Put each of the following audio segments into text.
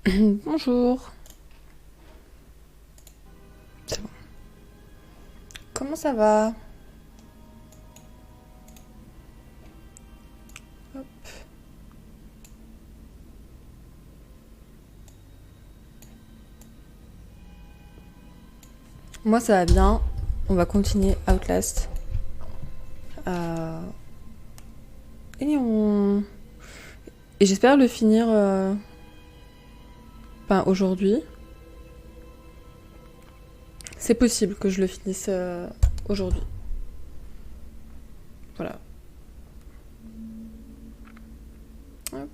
Bonjour. C'est bon. Comment ça va? Hop. Moi ça va bien. On va continuer Outlast. Et on... Et j'espère le finir... Enfin, aujourd'hui. C'est possible que je le finisse aujourd'hui. Voilà. Hop.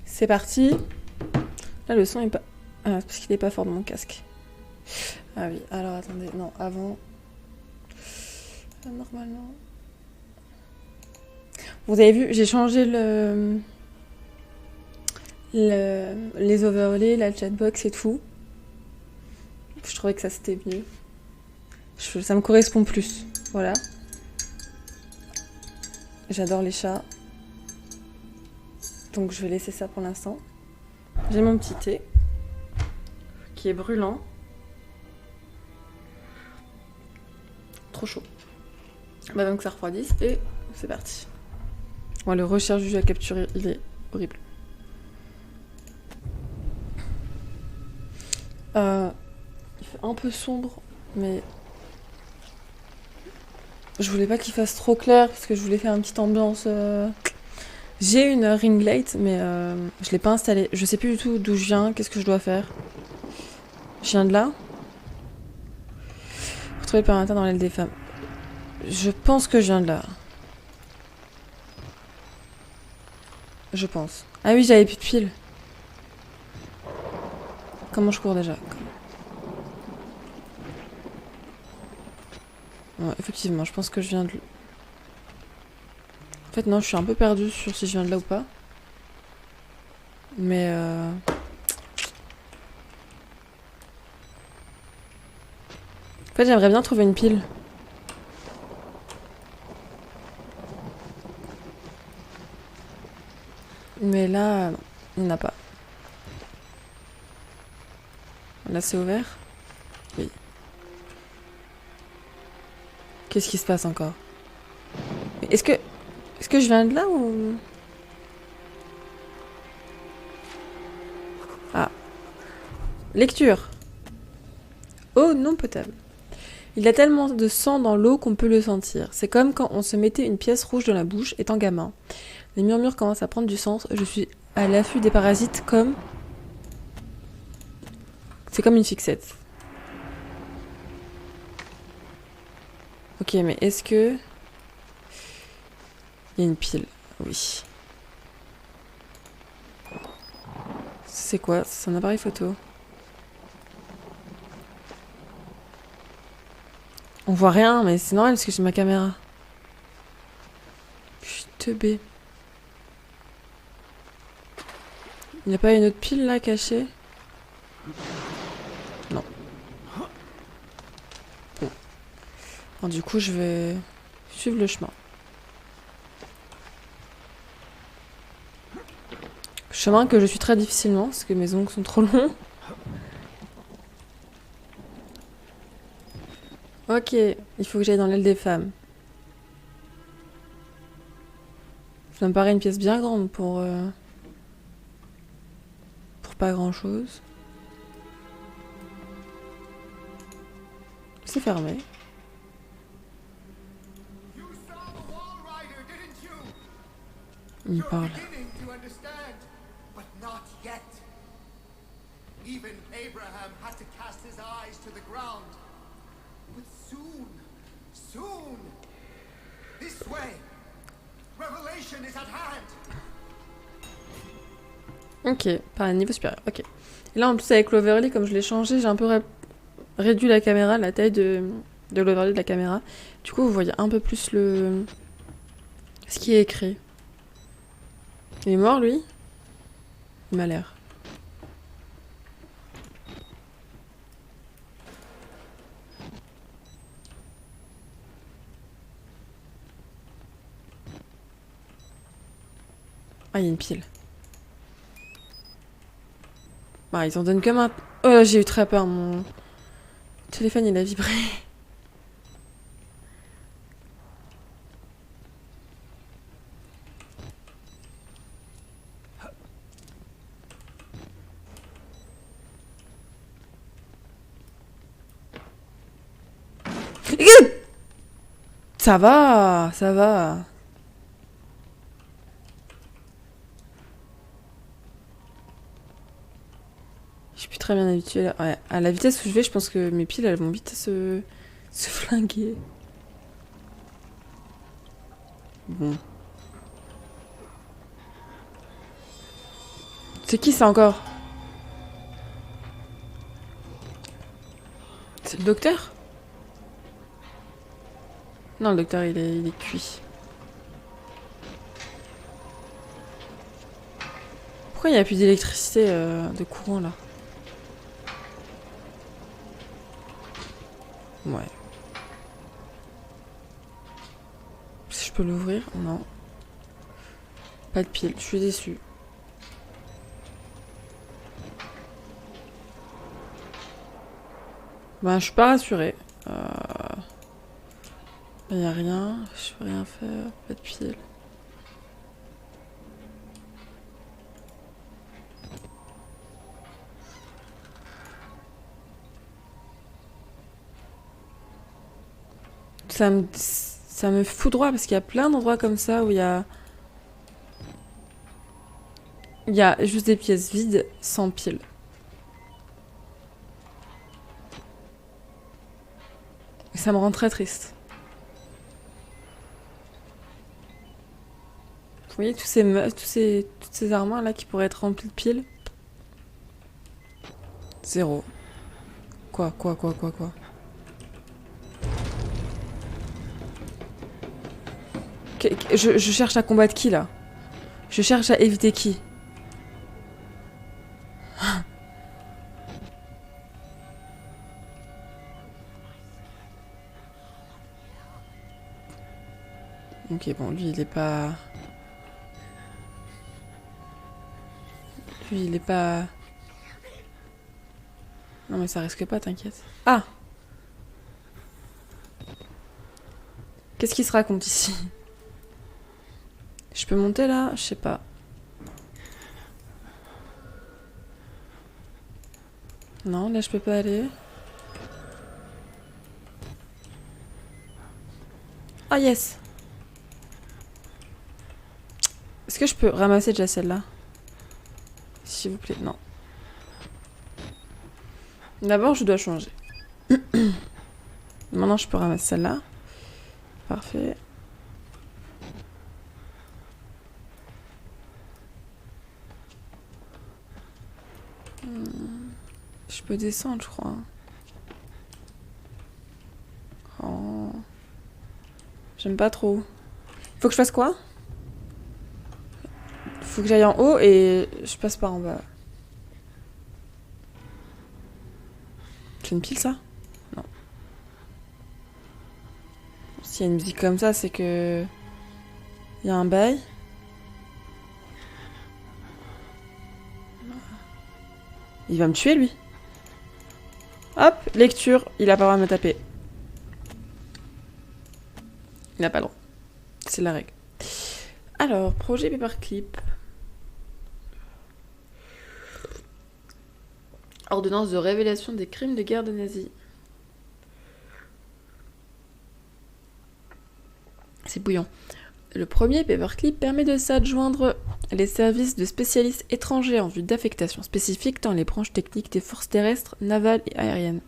C'est parti. Là, le son est pas... Ah, parce qu'il est pas fort de mon casque. Ah oui, alors attendez. Non, avant... Normalement... Vous avez vu, j'ai changé les overlays, la chatbox et tout. Je trouvais que ça c'était mieux. Ça me correspond plus. Voilà. J'adore les chats. Donc je vais laisser ça pour l'instant. J'ai mon petit thé qui est brûlant. Trop chaud. Bah donc ça refroidisse et c'est parti. Bon, le recherche du jeu à capturer, il est horrible. Il fait un peu sombre, mais je voulais pas qu'il fasse trop clair parce que je voulais faire une petite ambiance. J'ai une ring light, mais je l'ai pas installée. Je sais plus du tout d'où je viens, qu'est-ce que je dois faire. Je viens de là. Retrouver le permatin dans l'aile des femmes. Je pense que je viens de là. Je pense. Ah oui, j'avais plus de piles. Comment je cours déjà? Ouais, effectivement, je pense que je viens de... En fait, non, je suis un peu perdue sur si je viens de là ou pas. Mais en fait, j'aimerais bien trouver une pile. Mais là, non, il n'y en a pas. Là, c'est ouvert? Oui. Qu'est-ce qui se passe encore? Est-ce que je viens de là ou... Ah. Lecture. Eau non potable. Il y a tellement de sang dans l'eau qu'on peut le sentir. C'est comme quand on se mettait une pièce rouge dans la bouche étant gamin. Les murmures commencent à prendre du sens. Je suis à l'affût des parasites comme... C'est comme une fixette. Ok, mais est-ce que... Il y a une pile. Oui. C'est quoi? C'est un appareil photo. On voit rien, mais c'est normal parce que j'ai ma caméra. Je suis teubée. Il n'y a pas une autre pile là cachée? Non. Bon. Bon, du coup, je vais suivre le chemin. Chemin que je suis très difficilement parce que mes ongles sont trop longs. Ok, il faut que j'aille dans l'aile des femmes. Ça me paraît une pièce bien grande pour pas grand chose. C'est fermé. Il parle. Even Abraham had to cast his eyes to the ground. But soon, this way, revelation is at hand. Ok, par un niveau supérieur, ok. Et là en plus avec l'overlay, comme je l'ai changé, j'ai un peu réduit la caméra, la taille de de l'overlay de la caméra. Du coup, vous voyez un peu plus ce qui est écrit. Il est mort, lui? Il m'a l'air. Ah, il y a une pile. Bah, ils en donnent comme un... Oh là, j'ai eu très peur, mon téléphone, il a vibré. Ça va, ça va. Je suis plus très bien habituée là. Ouais, à la vitesse où je vais, je pense que mes piles elles vont vite se flinguer. Bon. C'est qui ça encore? C'est le docteur? Non, le docteur il est cuit. Pourquoi il n'y a plus d'électricité, de courant là? Ouais. Si je peux l'ouvrir? Non. Pas de pile, je suis déçue. Ben, je suis pas rassurée. Il n'y a rien, je peux rien faire, pas de pile. Ça me foudroie parce qu'il y a plein d'endroits comme ça où il y a juste des pièces vides sans pile. Et ça me rend très triste. Vous voyez toutes ces armoires là qui pourraient être remplies de piles? Zéro. Quoi? Je cherche à combattre qui là? Je cherche à éviter qui? Ok, bon, lui il est pas... Lui il est pas... Non mais ça risque pas, t'inquiète. Ah! Qu'est-ce qui se raconte ici? Je peux monter là? Je sais pas. Non, là je peux pas aller. Ah yes! Est-ce que je peux ramasser déjà celle-là? S'il vous plaît, non. D'abord, je dois changer. Maintenant, je peux ramasser celle-là. Parfait. Je peux descendre, je crois. Oh. J'aime pas trop. Faut que je fasse quoi? Faut que j'aille en haut et je passe par en bas. C'est une pile, ça? Non. S'il y a une musique comme ça, c'est que... Il y a un bail. Il va me tuer, lui. Hop, lecture. Il a pas le droit de me taper. Il n'a pas le droit. C'est la règle. Alors, projet paperclip. Ordonnance de révélation des crimes de guerre des nazis. C'est bouillant. Le premier paperclip permet de s'adjoindre les services de spécialistes étrangers en vue d'affectation spécifique dans les branches techniques des forces terrestres, navales et aériennes.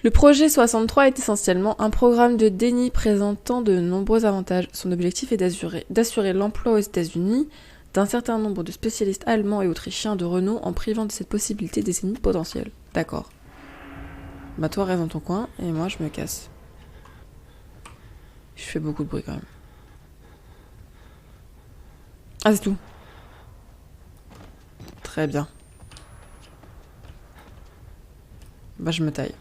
Le projet 63 est essentiellement un programme de déni présentant de nombreux avantages. Son objectif est d'assurer l'emploi aux États-Unis d'un certain nombre de spécialistes allemands et autrichiens de renom en privant de cette possibilité des ennemis potentiels. D'accord. Bah toi reste dans ton coin et moi je me casse. Je fais beaucoup de bruit quand même. Ah c'est tout. Très bien. Bah je me taille.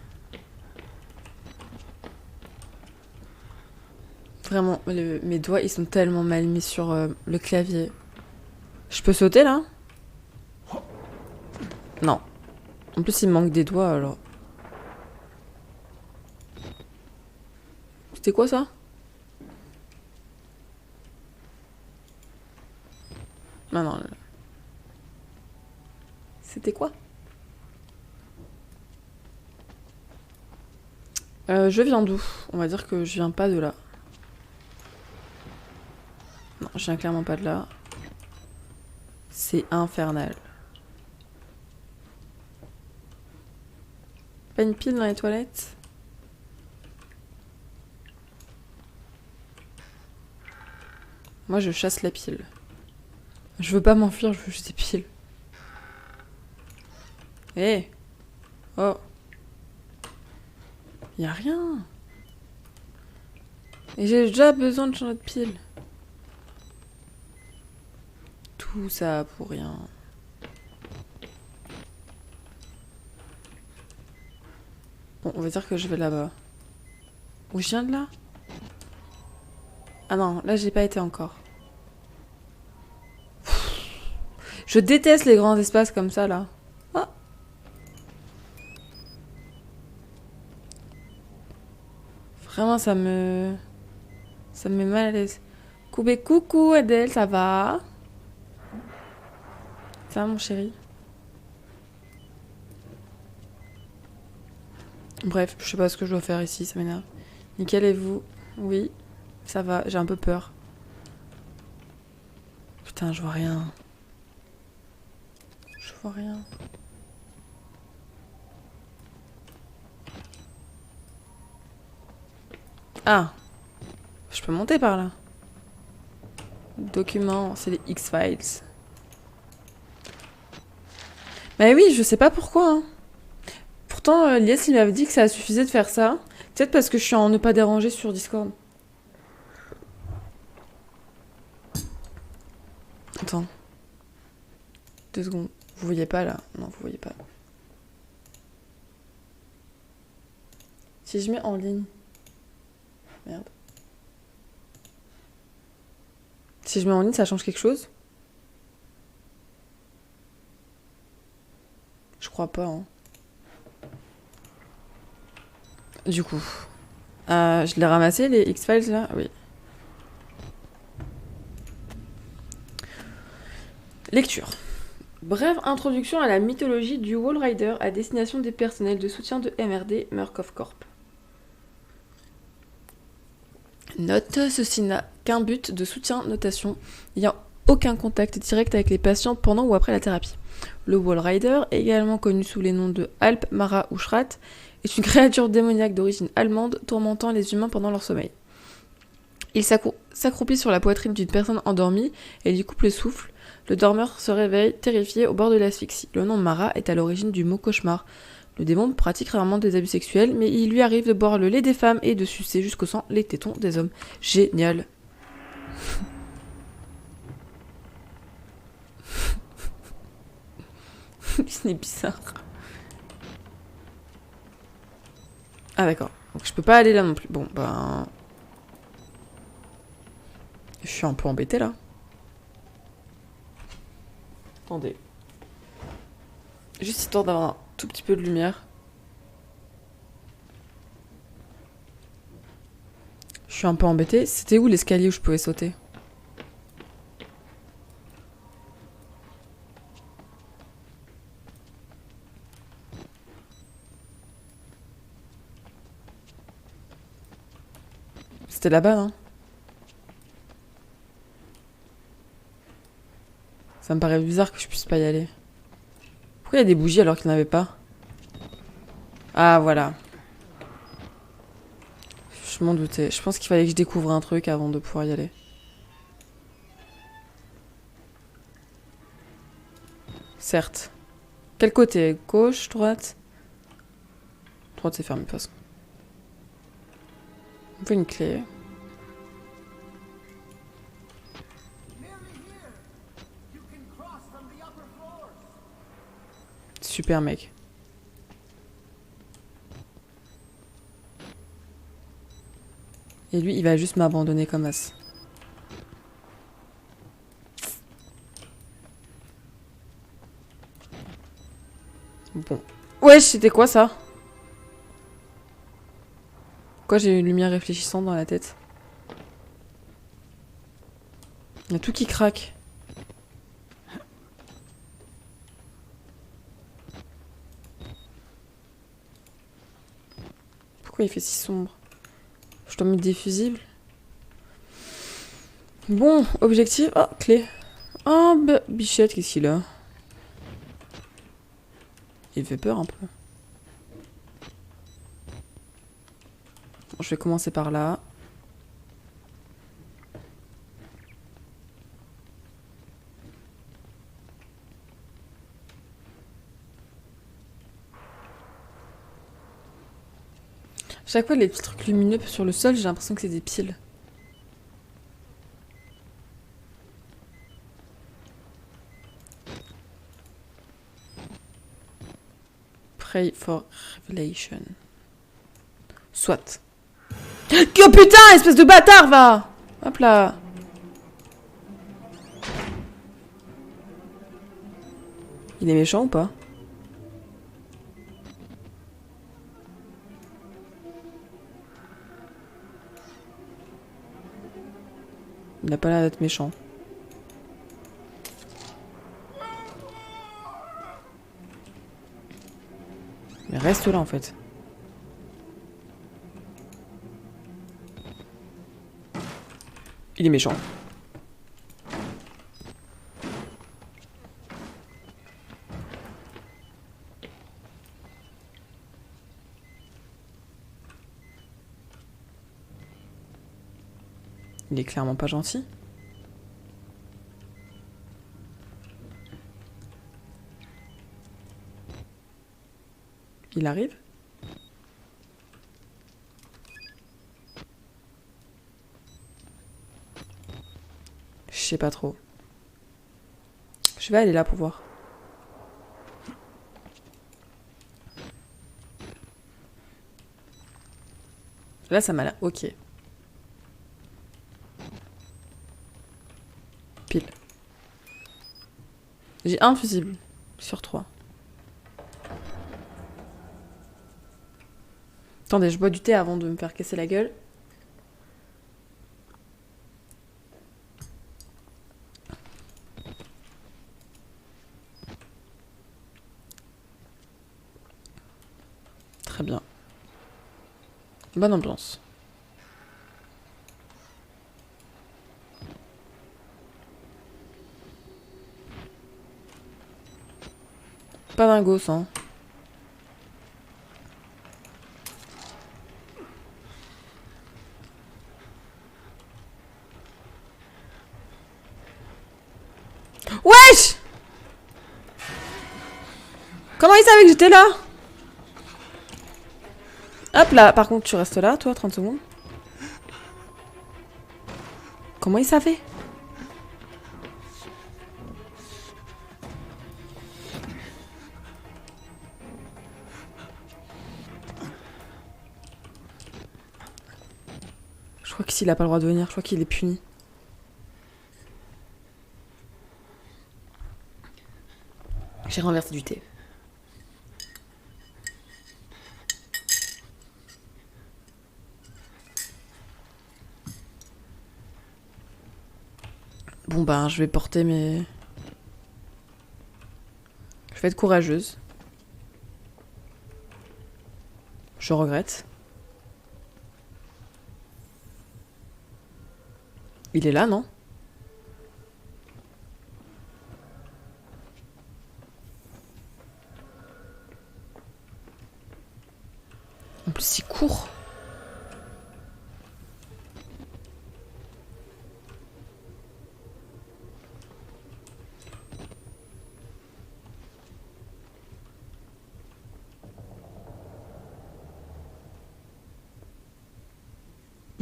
Vraiment, mes doigts ils sont tellement mal mis sur le clavier. Je peux sauter là? Non. En plus il me manque des doigts alors. C'était quoi ça? Ah non. C'était quoi? Je viens d'où? On va dire que je viens pas de là. Non, je viens clairement pas de là. C'est infernal. Pas une pile dans les toilettes? Moi je chasse la pile. Je veux pas m'enfuir, je veux juste des piles. Hé! Oh! Y'a rien! Et j'ai déjà besoin de changer de pile. Tout ça pour rien. Bon, on va dire que je vais là-bas. Où je viens de là? Ah non, là j'ai pas été encore. Je déteste les grands espaces comme ça là. Ah. Vraiment ça me met mal à l'aise. Coucou Adèle, ça va? Ça va mon chéri? Bref, je sais pas ce que je dois faire ici, ça m'énerve. Nickel et vous? Oui, ça va, j'ai un peu peur. Putain, je vois rien. Je vois rien. Ah! Je peux monter par là. Documents, c'est les X-Files. Mais oui, je sais pas pourquoi. Hein. Pourtant, Lies, il m'avait dit que ça suffisait de faire ça. Peut-être parce que je suis en ne pas déranger sur Discord. Attends. 2 secondes. Vous voyez pas là? Non, vous voyez pas. Si je mets en ligne. Merde. Si je mets en ligne, ça change quelque chose? Je crois pas. Hein. Du coup. Je l'ai ramassé les X-Files là? Oui. Lecture. Brève introduction à la mythologie du Wall Rider à destination des personnels de soutien de MRD Murkoff Corp. Note, ceci n'a qu'un but de soutien, notation, n'ayant aucun contact direct avec les patients pendant ou après la thérapie. Le Wall Rider, également connu sous les noms de Alp, Mara ou Schrat, est une créature démoniaque d'origine allemande tourmentant les humains pendant leur sommeil. Il s'accroupit sur la poitrine d'une personne endormie et lui coupe le souffle. Le dormeur se réveille, terrifié, au bord de l'asphyxie. Le nom Mara est à l'origine du mot cauchemar. Le démon pratique rarement des abus sexuels, mais il lui arrive de boire le lait des femmes et de sucer jusqu'au sang les tétons des hommes. Génial. C'est bizarre. Ah d'accord. Donc je peux pas aller là non plus. Bon, ben... Je suis un peu embêtée là. Attendez. Juste histoire d'avoir un tout petit peu de lumière. Je suis un peu embêtée. C'était où l'escalier où je pouvais sauter? C'était là-bas, non? Ça me paraît bizarre que je puisse pas y aller. Pourquoi il y a des bougies alors qu'il n'y en avait pas? Ah, voilà. Je m'en doutais. Je pense qu'il fallait que je découvre un truc avant de pouvoir y aller. Certes. Quel côté? Gauche, droite? Droite, c'est fermé de toute façon. On fait une clé. Super mec. Et lui, il va juste m'abandonner comme as. Bon. Wesh, c'était quoi ça? Pourquoi j'ai une lumière réfléchissante dans la tête? Il y a tout qui craque. Pourquoi il fait si sombre? Je dois mettre des fusibles. Bon, objectif. Oh, clé. Oh, bichette, qu'est-ce qu'il a? Il fait peur un peu. Bon, je vais commencer par là. Chaque fois, les petits trucs lumineux sur le sol, j'ai l'impression que c'est des piles. Pray for revelation. Soit. Oh putain, espèce de bâtard, va! Hop là. Il est méchant ou pas? Il n'a pas l'air d'être méchant. Mais reste là en fait. Il est méchant. Il est clairement pas gentil. Il arrive? Je sais pas trop. Je vais aller là pour voir. Là, ça m'a l'air ok. Pile. J'ai un fusible sur 3. Attendez, je bois du thé avant de me faire casser la gueule. Très bien. Bonne ambiance. Pas d'un gosse, hein. Wesh! Comment il savait que j'étais là? Hop là, par contre, tu restes là, toi, 30 secondes. Comment il savait? Je crois que s'il a pas le droit de venir, je crois qu'il est puni. J'ai renversé du thé. Bon ben, je vais porter mes... Je vais être courageuse. Je regrette. Il est là, non? En plus, il court.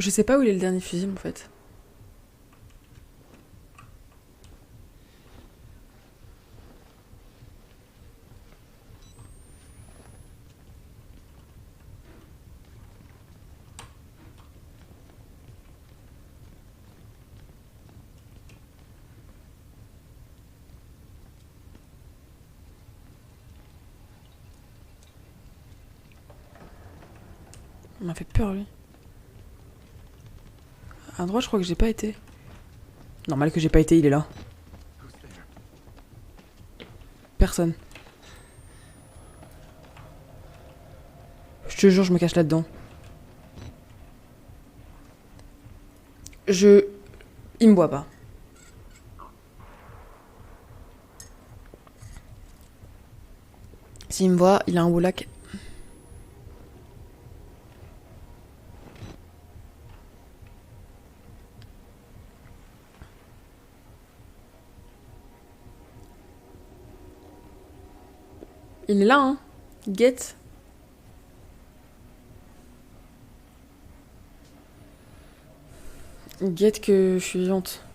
Je sais pas où il est le dernier fusible en fait. Il m'a fait peur lui. À droite, je crois que j'ai pas été. Normal que j'ai pas été, il est là. Personne. Je te jure, je me cache là-dedans. Il me voit pas. S'il me voit, il a un Wolack. Il est là, hein. Get. Get que je suis vivante.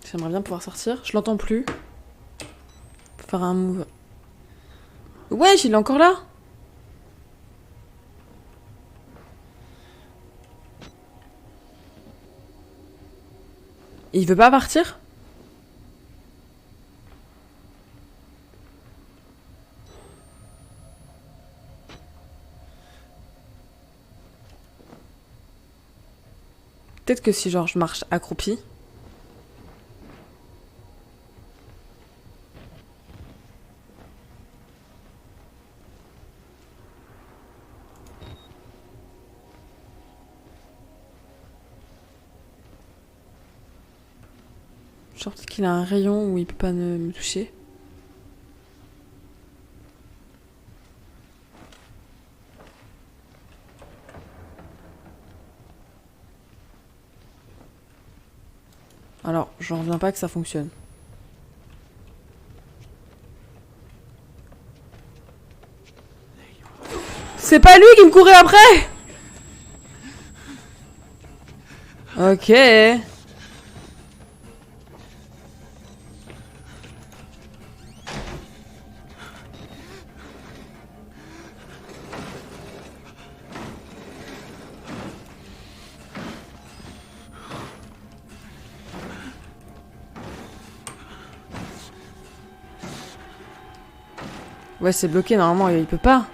J'aimerais bien pouvoir sortir. Je l'entends plus. Faut faire un move. Wesh, il est encore là. Il veut pas partir? Peut-être que si genre je marche accroupi. Genre peut-être qu'il a un rayon où il peut pas me toucher. Alors, j'en reviens pas que ça fonctionne. C'est pas lui qui me courait après! Ok. Ouais, c'est bloqué, normalement, il peut pas.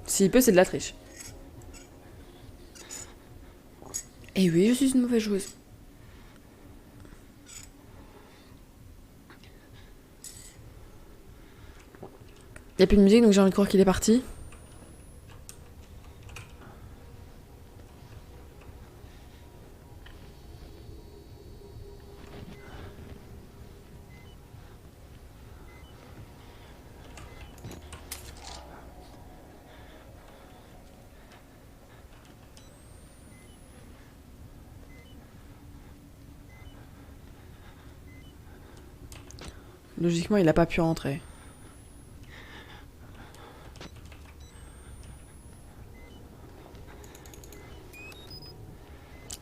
S'il peut, c'est de la triche. Et oui, je suis une mauvaise joueuse. Y a plus de musique, donc j'ai envie de croire qu'il est parti. Logiquement, il a pas pu rentrer.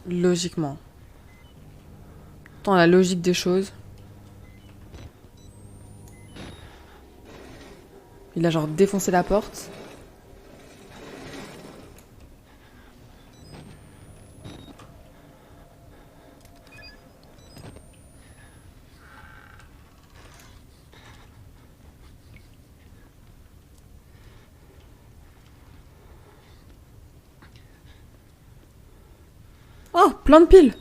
Logiquement. Dans la logique des choses. Il a genre défoncé la porte. Oh, plein de piles.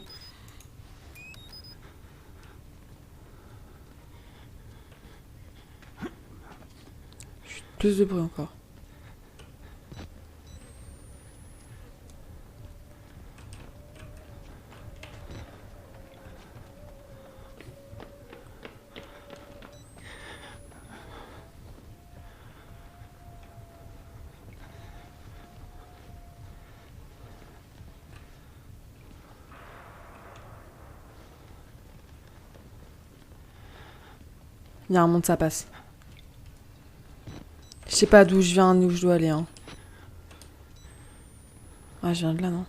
Chut, plus de bruit encore. Il y a un monde, ça passe. Je sais pas d'où je viens ni où je dois aller. Hein. Ah, je viens de là, non?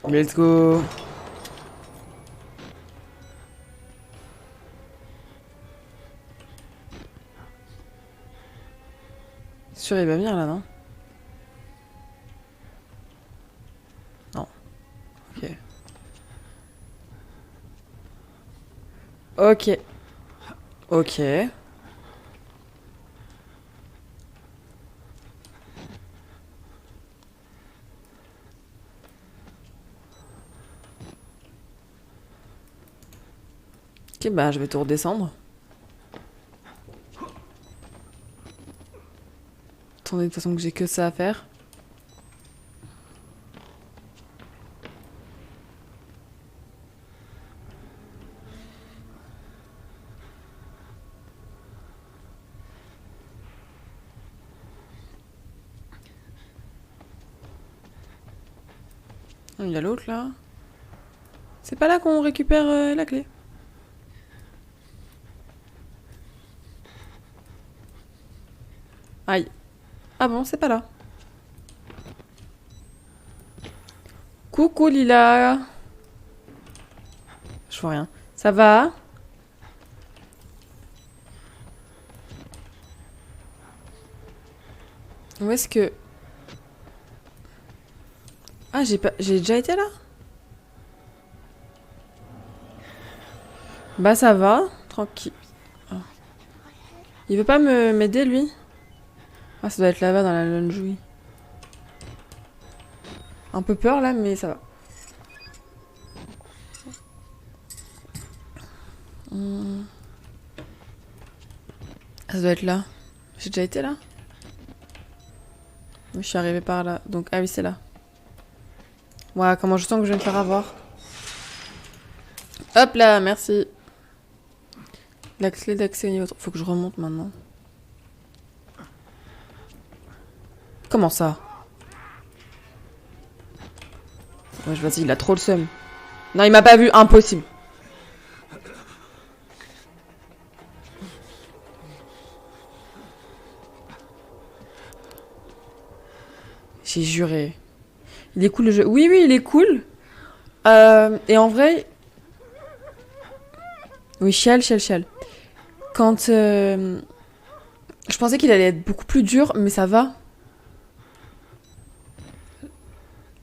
Let's go. C'est sûr, il va venir là, non? Non. Ok. Ok. Ok. Ok, bah je vais tout redescendre. Attendez, de toute façon que j'ai que ça à faire. Il y a l'autre là. C'est pas là qu'on récupère la clé. Aïe. Ah bon, c'est pas là. Coucou Lila. Je vois rien. Ça va? Où est-ce que... Ah, j'ai déjà été là? Bah ça va, tranquille. Ah. Il veut pas m'aider lui? Ah, ça doit être là-bas dans la lounge, oui. Un peu peur là, mais ça va. Ça doit être là. J'ai déjà été là? Oui, je suis arrivée par là. Donc, ah oui, c'est là. Ouais, comment je sens que je vais me faire avoir. Hop là, merci. La clé d'accès au niveau 3. Faut que je remonte maintenant. Comment ça? Ouais, vas-y, il a trop le seum. Non, il m'a pas vu, impossible. J'ai juré. Il est cool le jeu. Oui, oui, il est cool. Et en vrai... Oui, chial, chial, chial. Quand... Je pensais qu'il allait être beaucoup plus dur, mais ça va.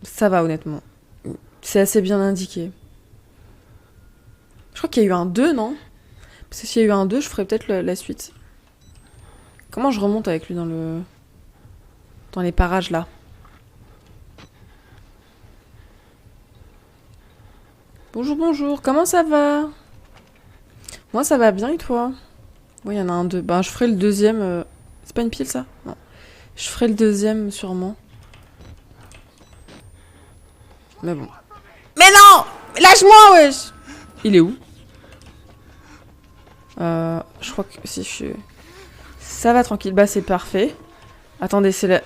Ça va, honnêtement. C'est assez bien indiqué. Je crois qu'il y a eu un 2, non? Parce que s'il y a eu un 2, je ferais peut-être la suite. Comment je remonte avec lui dans le... Dans les parages, là? Bonjour, bonjour. Comment ça va? Moi, ça va bien, et toi? Oui, il y en a un 2. Ben, je ferai le deuxième... C'est pas une pile, ça? Non. Je ferai le deuxième, sûrement. Mais bon. Mais non! Lâche-moi, wesh! Il est où? Je crois que si je suis... Ça va, tranquille. Bah, c'est parfait. Attendez, c'est la...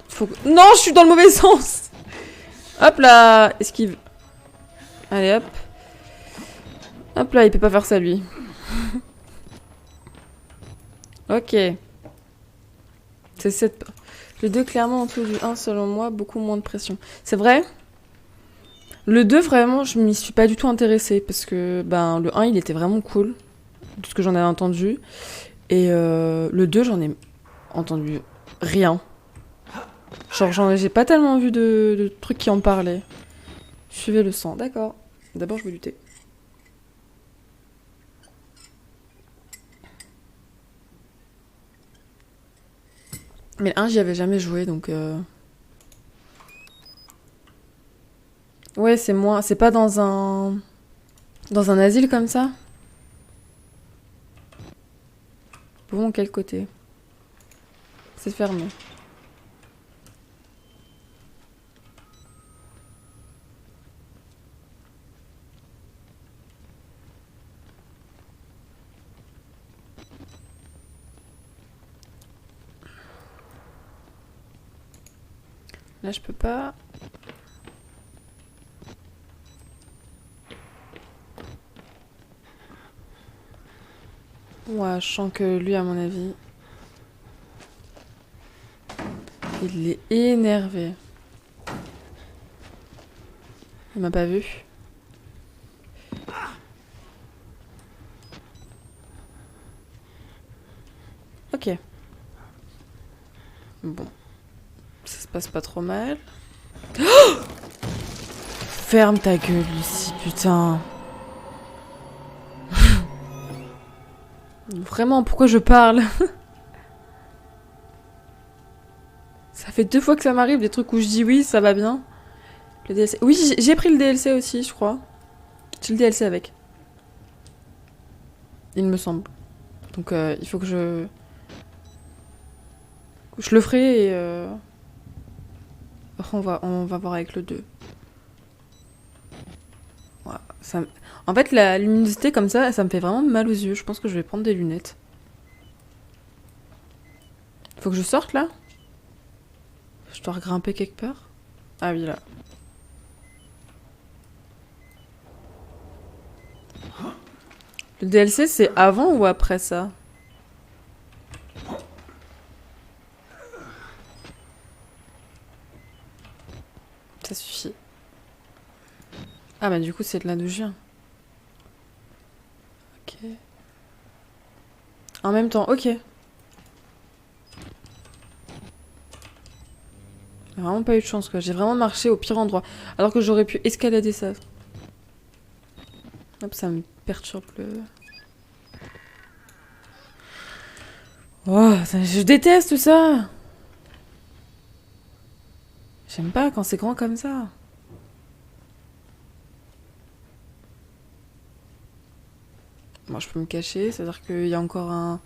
Faut que... Non, je suis dans le mauvais sens! Hop là! Esquive. Allez, hop. Hop là, il peut pas faire ça, lui. Ok. C'est cette... Le 2, clairement, en dessous du 1, selon moi, beaucoup moins de pression. C'est vrai? Le 2, vraiment, je m'y suis pas du tout intéressée, parce que, ben, le 1, il était vraiment cool, de ce que j'en ai entendu. Et le 2, j'en ai entendu rien. Genre, j'ai pas tellement vu de trucs qui en parlaient. Suivez le sang, d'accord. D'abord, je vais lutter. Mais le 1, j'y avais jamais joué, donc... Ouais, c'est moins... C'est pas dans un... Dans un asile comme ça? Bon, quel côté? C'est fermé. Là, je peux pas. Ouais, je sens que lui, à mon avis, il est énervé. Il m'a pas vu. Ok. Bon. Ça se passe pas trop mal. Oh, ferme ta gueule, Lucie, putain. Vraiment, pourquoi je parle? Ça fait 2 fois que ça m'arrive, des trucs où je dis oui, ça va bien. Le DLC. Oui, j'ai pris le DLC aussi, je crois. J'ai le DLC avec. Il me semble. Donc il faut que je... Je le ferai et... Après, on va voir avec le 2. Ouais, ça... En fait, la luminosité comme ça me fait vraiment mal aux yeux. Je pense que je vais prendre des lunettes. Faut que je sorte, là? Je dois grimper quelque part? Ah oui, là. Le DLC, c'est avant ou après ça? Ça suffit. Ah bah du coup, c'est de là d'où je viens. Ok. En même temps, ok. J'ai vraiment pas eu de chance, quoi. J'ai vraiment marché au pire endroit. Alors que j'aurais pu escalader ça. Hop, ça me perturbe le... Oh, je déteste ça. J'aime pas quand c'est grand comme ça. Moi, je peux me cacher, c'est-à-dire qu'il y a encore un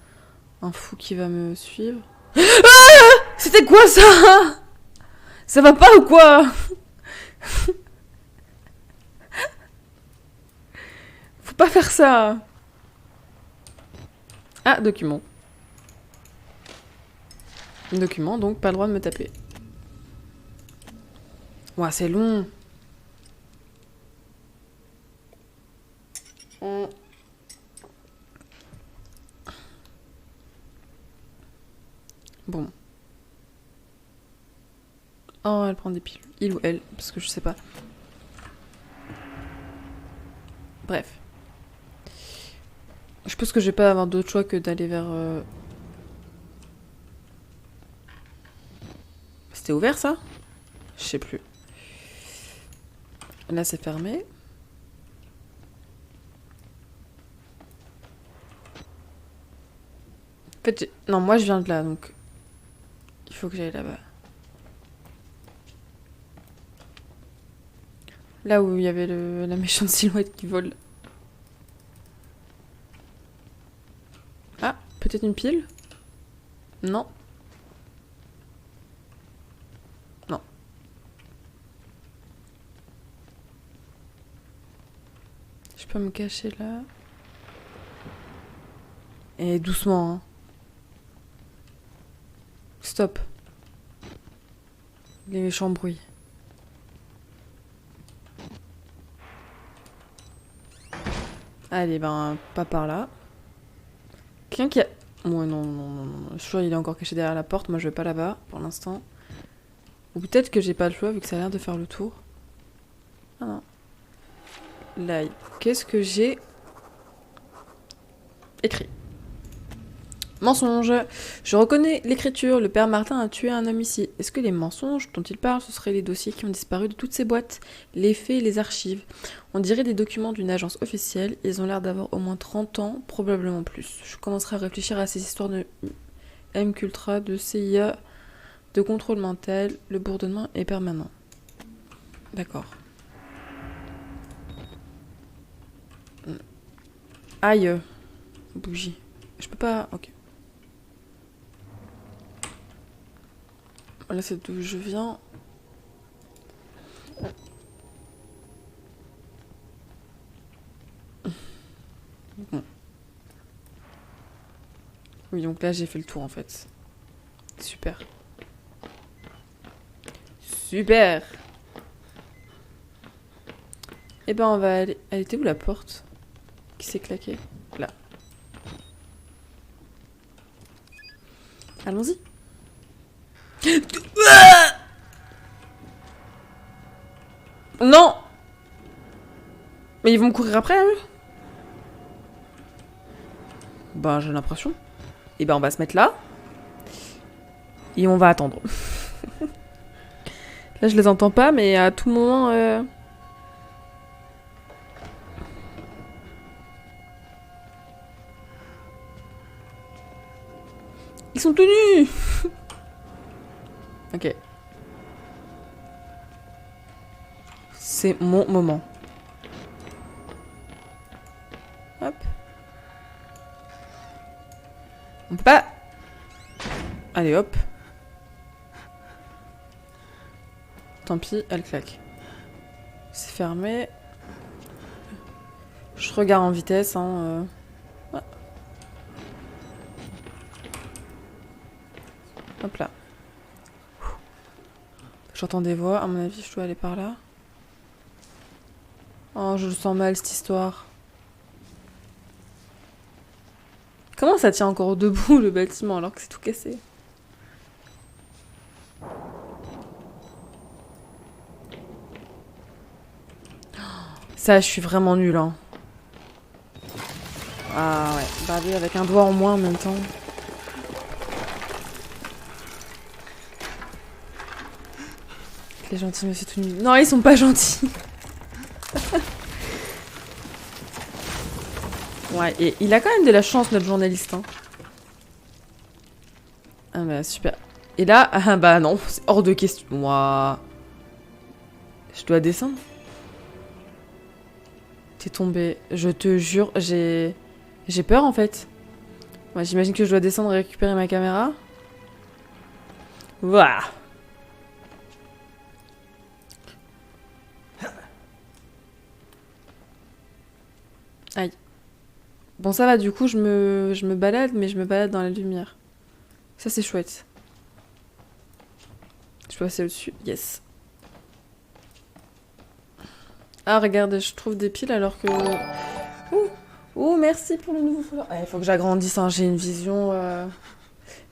fou qui va me suivre. Ah, c'était quoi ça? Ça va pas ou quoi? Faut pas faire ça. Ah, document. Document, donc pas le droit de me taper. Ouah, c'est long. Bon. Oh, elle prend des pilules. Il ou elle, parce que je sais pas. Bref. Je pense que je vais pas avoir d'autre choix que d'aller vers... C'était ouvert, ça? Je sais plus. Là, c'est fermé. En fait, non, moi, je viens de là, donc... Il faut que j'aille là-bas. Là où il y avait la méchante silhouette qui vole. Ah, peut-être une pile? Non. Non. Je peux me cacher là. Et doucement, hein. Stop. Les méchants bruits. Allez, ben, pas par là. Quelqu'un qui a... Ouais, non. Je suis sûre qu'il est encore caché derrière la porte. Moi, je vais pas là-bas, pour l'instant. Ou peut-être que j'ai pas le choix, vu que ça a l'air de faire le tour. Ah non. Là, qu'est-ce que j'ai écrit? Mensonge. Je reconnais l'écriture. Le père Martin a tué un homme ici. Est-ce que les mensonges dont il parle, ce seraient les dossiers qui ont disparu de toutes ces boîtes, les faits et les archives? On dirait des documents d'une agence officielle. Ils ont l'air d'avoir au moins 30 ans, probablement plus. Je commencerai à réfléchir à ces histoires de MKUltra, de CIA, de contrôle mental. Le bourdonnement est permanent. D'accord. Aïe. Bougie. Je peux pas... Ok. Là, c'est d'où je viens. Bon. Oui, donc là, j'ai fait le tour, en fait. Super. Super. Eh ben, on va aller... Elle était où la porte qui s'est claquée? Là. Allons-y. Non! Mais ils vont me courir après, eux? Bah, j'ai l'impression. Et ben, on va se mettre là. Et on va attendre. Là, je les entends pas, mais à tout moment... Ils sont tenus. Ok. C'est mon moment. Hop. On peut pas... Allez, hop. Tant pis, elle claque. C'est fermé. Je regarde en vitesse, hein. Ah. Hop là. J'entends des voix, à mon avis, je dois aller par là. Oh, je le sens mal, cette histoire. Comment ça tient encore debout, le bâtiment, alors que c'est tout cassé? Ça, je suis vraiment nulle, hein. Ah ouais, bah oui, avec un doigt en moins en même temps. Les gentils, monsieur tout nu. Non, ils sont pas gentils. Ouais, et il a quand même de la chance, notre journaliste. Hein. Ah bah super. Et là, ah bah non, c'est hors de question. Moi, je dois descendre. T'es tombé. Je te jure, j'ai peur en fait. Moi, j'imagine que je dois descendre et récupérer ma caméra. Voilà. Aïe. Bon, ça va, du coup, je me balade, mais je me balade dans la lumière. Ça, c'est chouette. Je peux passer au-dessus. Yes. Ah, regarde, je trouve des piles alors que... Ouh, ouh, merci pour le nouveau follow. Il faut que j'agrandisse, hein, j'ai une vision...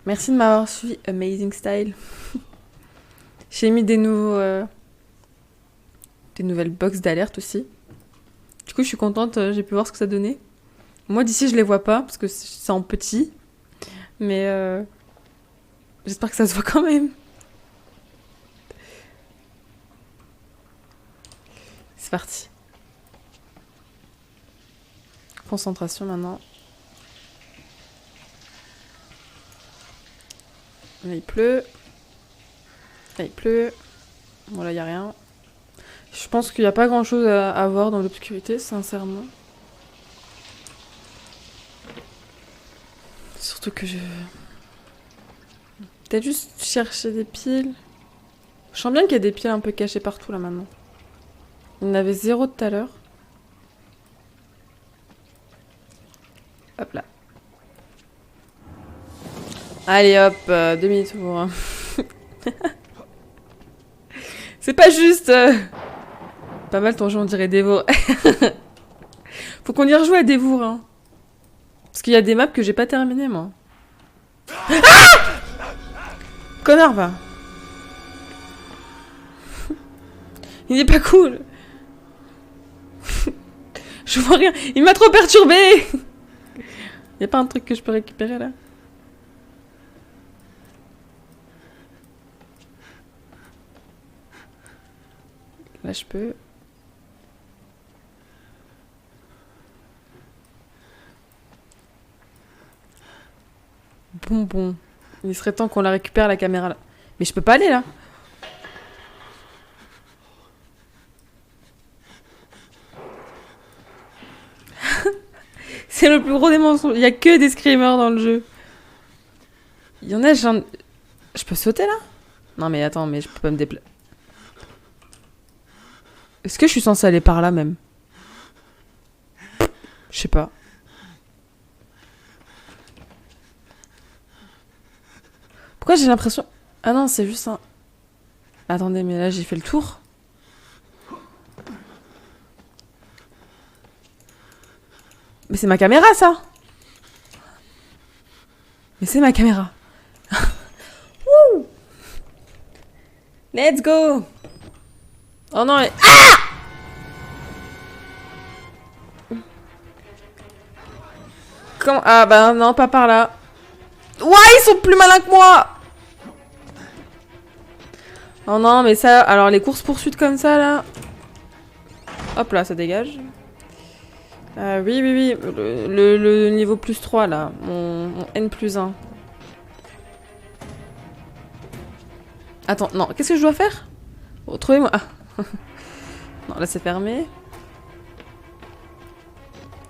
Merci de m'avoir suivi, Amazing Style. J'ai mis des nouveaux... des nouvelles box d'alerte aussi. Du coup, je suis contente, j'ai pu voir ce que ça donnait. Moi, d'ici, je les vois pas, parce que c'est en petit. Mais j'espère que ça se voit quand même. C'est parti. Concentration maintenant. Là, il pleut. Là, il pleut. Bon, là, il n'y a rien. Je pense qu'il n'y a pas grand-chose à voir dans l'obscurité, sincèrement. Surtout que je... Peut-être juste chercher des piles. Je sens bien qu'il y a des piles un peu cachées partout, là, maintenant. Il y en avait 0 tout à l'heure. Hop là. Allez hop, 2 minutes pour... C'est pas juste Pas mal ton jeu, on dirait Dévour. Faut qu'on y rejoue à Dévour, hein. Parce qu'il y a des maps que j'ai pas terminées, moi. Ah Connard, va. Il n'est pas cool. Je vois rien. Il m'a trop perturbé. Y a pas un truc que je peux récupérer, là? Là, je peux... Bonbon. Il serait temps qu'on la récupère, la caméra, là. Mais je peux pas aller, là. C'est le plus gros des mensonges. Il y a que des screamers dans le jeu. Il y en a, j'en... Je peux sauter, là? Non, mais attends, mais je peux pas me déplacer. Est-ce que je suis censée aller par là, même? Je sais pas. Pourquoi j'ai l'impression... Ah non, c'est juste un... Attendez, mais là, j'ai fait le tour. Mais c'est ma caméra, ça! Mais c'est ma caméra. Wouh! Let's go! Oh non, mais... Ah! Comment... Ah bah non, pas par là. Ouais, ils sont plus malins que moi! Oh non, mais ça... Alors, les courses-poursuites comme ça, là... Hop là, ça dégage. Oui, oui, oui. Le niveau plus 3, là. Mon N plus 1. Attends, non. Qu'est-ce que je dois faire? Retrouvez-moi. Ah. Non, là, c'est fermé.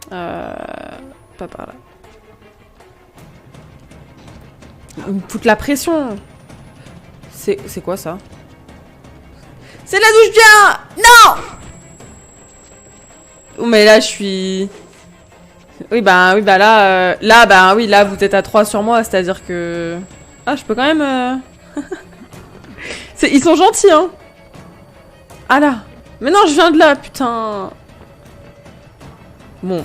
Pas par là. Ils me foutent la pression. C'est quoi, ça? C'est là d'où je viens! Non! Oh, mais là, je suis... oui, bah là... Là, bah oui, là, vous êtes à 3 sur moi, c'est-à-dire que... Ah, je peux quand même... Ils sont gentils, hein. Ah là. Mais non, je viens de là, putain. Bon.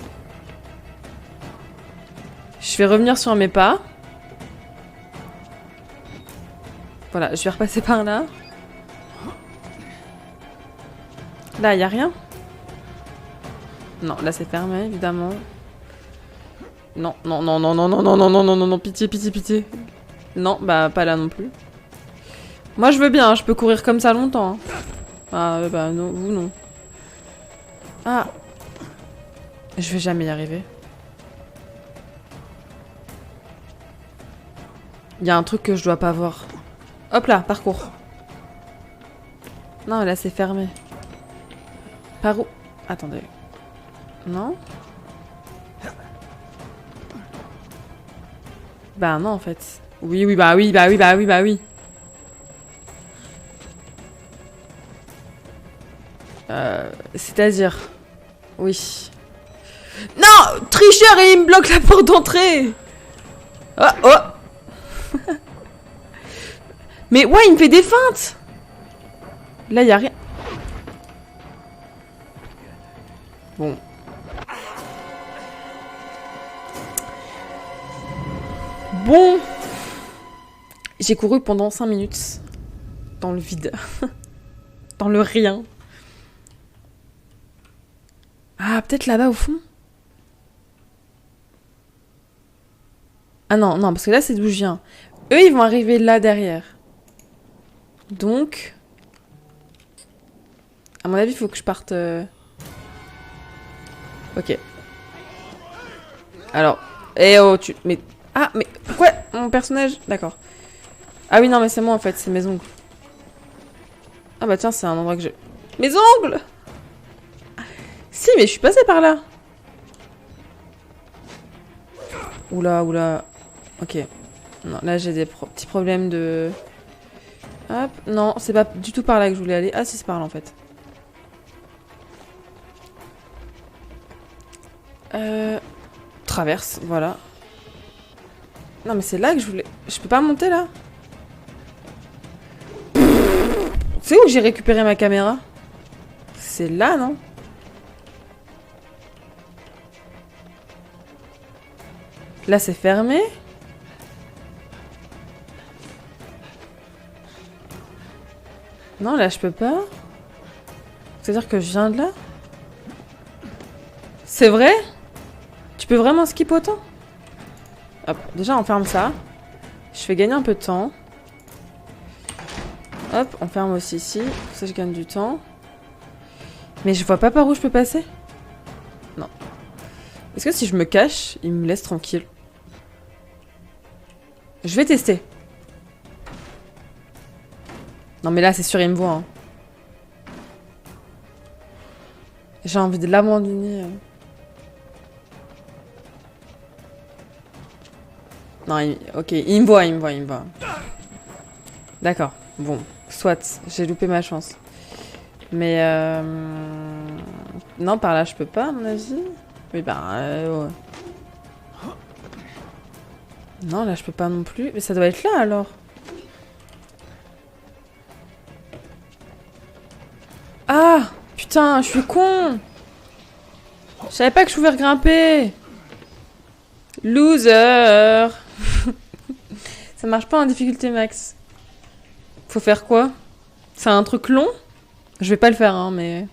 Je vais revenir sur mes pas. Voilà, je vais repasser par là. Là, y a rien? Non, là, c'est fermé, évidemment. Non, non, non, non, non, non, non, non, non, non, non, non, pitié, pitié, pitié. Non, bah, pas là non plus. Moi, je veux bien, hein, je peux courir comme ça longtemps. Hein. Ah, bah, non, vous, non. Ah. Je vais jamais y arriver. Il y a un truc que je dois pas voir. Hop là, parcours. Non, là, c'est fermé. Par où? Attendez. Non? Bah non, en fait. Oui, oui, bah oui, bah oui, bah oui, bah oui. C'est-à-dire... Oui. Non! Tricheur et il me bloque la porte d'entrée! Oh, oh! Mais ouais, il me fait des feintes! Là, y a rien. Bon. Bon. J'ai couru pendant 5 minutes. Dans le vide. Dans le rien. Ah, peut-être là-bas au fond? Ah non, non, parce que là, c'est d'où je viens. Eux, ils vont arriver là derrière. Donc... À mon avis, il faut que je parte... Ok. Alors... Eh oh, tu... Mais... Ah, mais... Pourquoi mon personnage... D'accord. Ah oui, non, mais c'est moi, en fait. C'est mes ongles. Ah bah tiens, c'est un endroit que j'ai... Mes ongles! Si, mais je suis passée par là. Oula, oula. Ok. Non, là, j'ai des petits problèmes de... Hop. Non, c'est pas du tout par là que je voulais aller. Ah si, c'est par là, en fait. Traverse, voilà. Non, mais c'est là que je voulais... Je peux pas monter, là? C'est où j'ai récupéré ma caméra? C'est là, non? Là, c'est fermé. Non, là, je peux pas. C'est-à-dire que je viens de là? C'est vrai? Tu peux vraiment skip autant? Hop, déjà, on ferme ça. Je fais gagner un peu de temps. Hop, on ferme aussi ici. Pour ça, je gagne du temps. Mais je vois pas par où je peux passer. Non. Est-ce que si je me cache, il me laisse tranquille? Je vais tester. Non mais là c'est sûr il me voit. Hein. J'ai envie de l'abandonner. Non, ok, il me voit, il me voit, il me voit. D'accord, bon, soit, j'ai loupé ma chance. Mais non, par là je peux pas à mon avis. Oui bah ouais. Non là je peux pas non plus. Mais ça doit être là alors. Ah! Putain, je suis con! Je savais pas que je pouvais grimper! Loser! Ça marche pas en difficulté max. Faut faire quoi? C'est un truc long? Je vais pas le faire, hein, mais...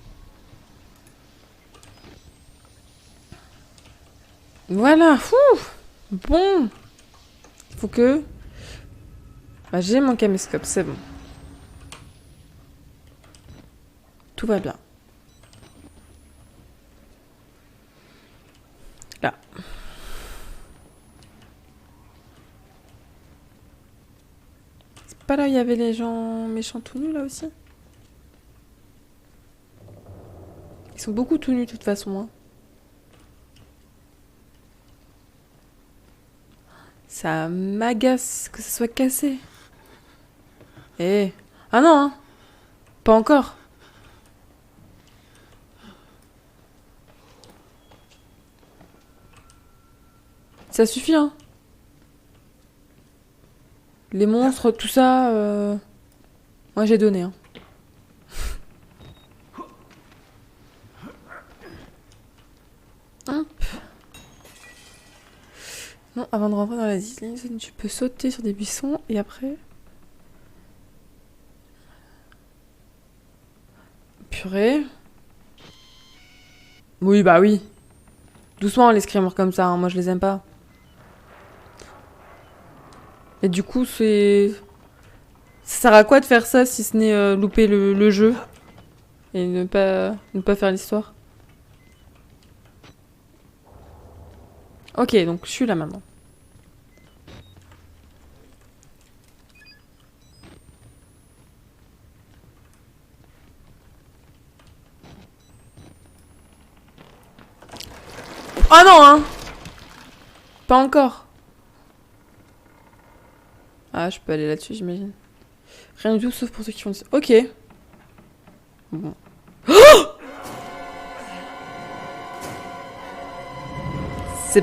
Voilà, fou. Bon. Faut que... Bah, j'ai mon caméscope, c'est bon. Tout va bien. Là. C'est pas là où il y avait les gens méchants tout nus, là aussi? Ils sont beaucoup tout nus, de toute façon, hein. Ça m'agace que ça soit cassé. Eh. Ah non, hein. Pas encore. Ça suffit, hein. Les monstres, tout ça, moi j'ai donné, hein. Hop. Non, avant de rentrer dans la Disney Zone, tu peux sauter sur des buissons et après... Purée. Oui, bah oui. Doucement, les screamers comme ça, hein. Moi je les aime pas. Et du coup, c'est... Ça sert à quoi de faire ça si ce n'est louper le jeu et ne pas faire l'histoire? Ok, donc je suis là maintenant. Oh non, hein! Pas encore. Ah, je peux aller là-dessus, j'imagine. Rien du tout, sauf pour ceux qui font... Ok. Bon.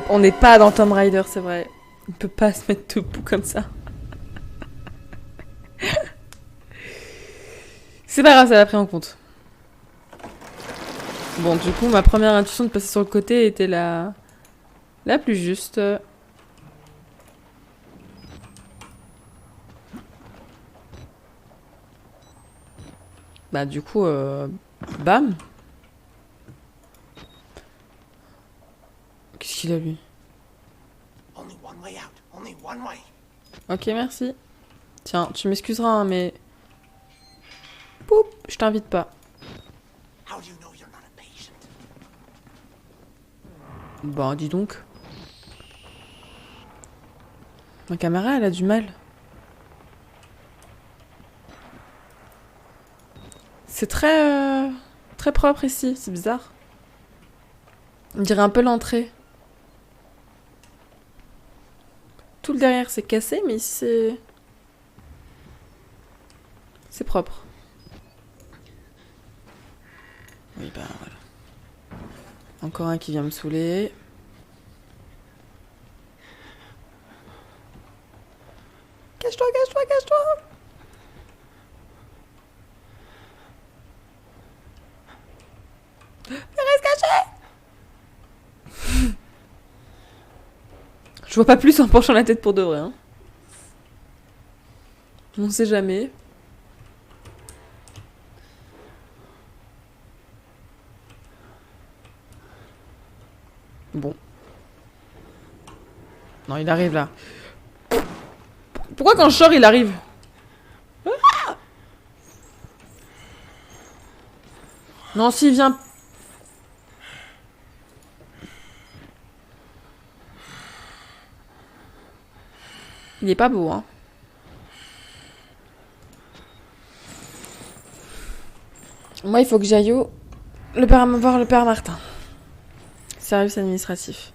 On n'est pas dans Tomb Raider, c'est vrai. On peut pas se mettre debout comme ça. C'est pas grave, ça l'a pris en compte. Bon, du coup, ma première intuition de passer sur le côté était la plus juste. Bah, du coup, bam. Qu'est-ce qu'il a, lui? Ok, merci. Tiens, tu m'excuseras, hein, mais... Poup, je t'invite pas. Bah, dis donc. Ma caméra, elle a du mal. C'est très... très propre ici, c'est bizarre. On dirait un peu l'entrée. Tout le derrière, c'est cassé, mais ici, c'est... C'est propre. Oui, bah, voilà. Encore un qui vient me saouler. Cache-toi, cache-toi, cache-toi! Reste caché! Je vois pas plus en penchant la tête pour de vrai, hein. On sait jamais. Bon. Non, il arrive là. Pourquoi quand je sors, il arrive? Ah, non, s'il vient... Il est pas beau, hein. Moi, il faut que j'aille voir le père Martin. Service administratif.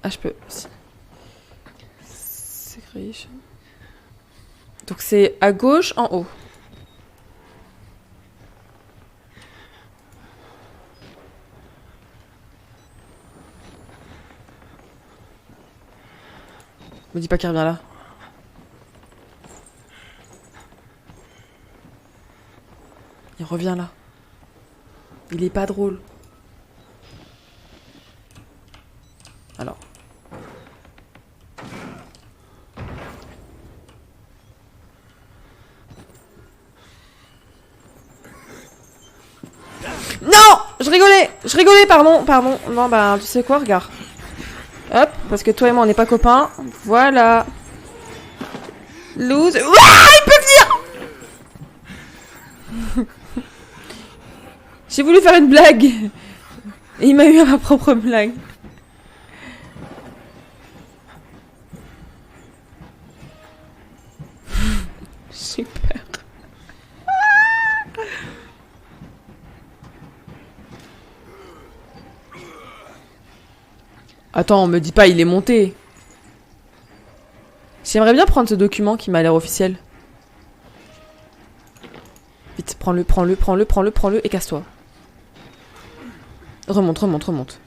Ah, je peux aussi. Segregation. Donc c'est à gauche, en haut. Me dis pas qu'il revient là. Il revient là. Il est pas drôle. Alors. Non! Je rigolais, pardon. Non, bah, tu sais quoi, regarde. Hop, parce que toi et moi, on n'est pas copains. Voilà. Lose. Ouah, il peut venir! J'ai voulu faire une blague. Et il m'a eu à ma propre blague. J'ai peur. Attends, on me dit pas, il est monté. J'aimerais bien prendre ce document qui m'a l'air officiel. Vite, prends-le et casse-toi. Remonte.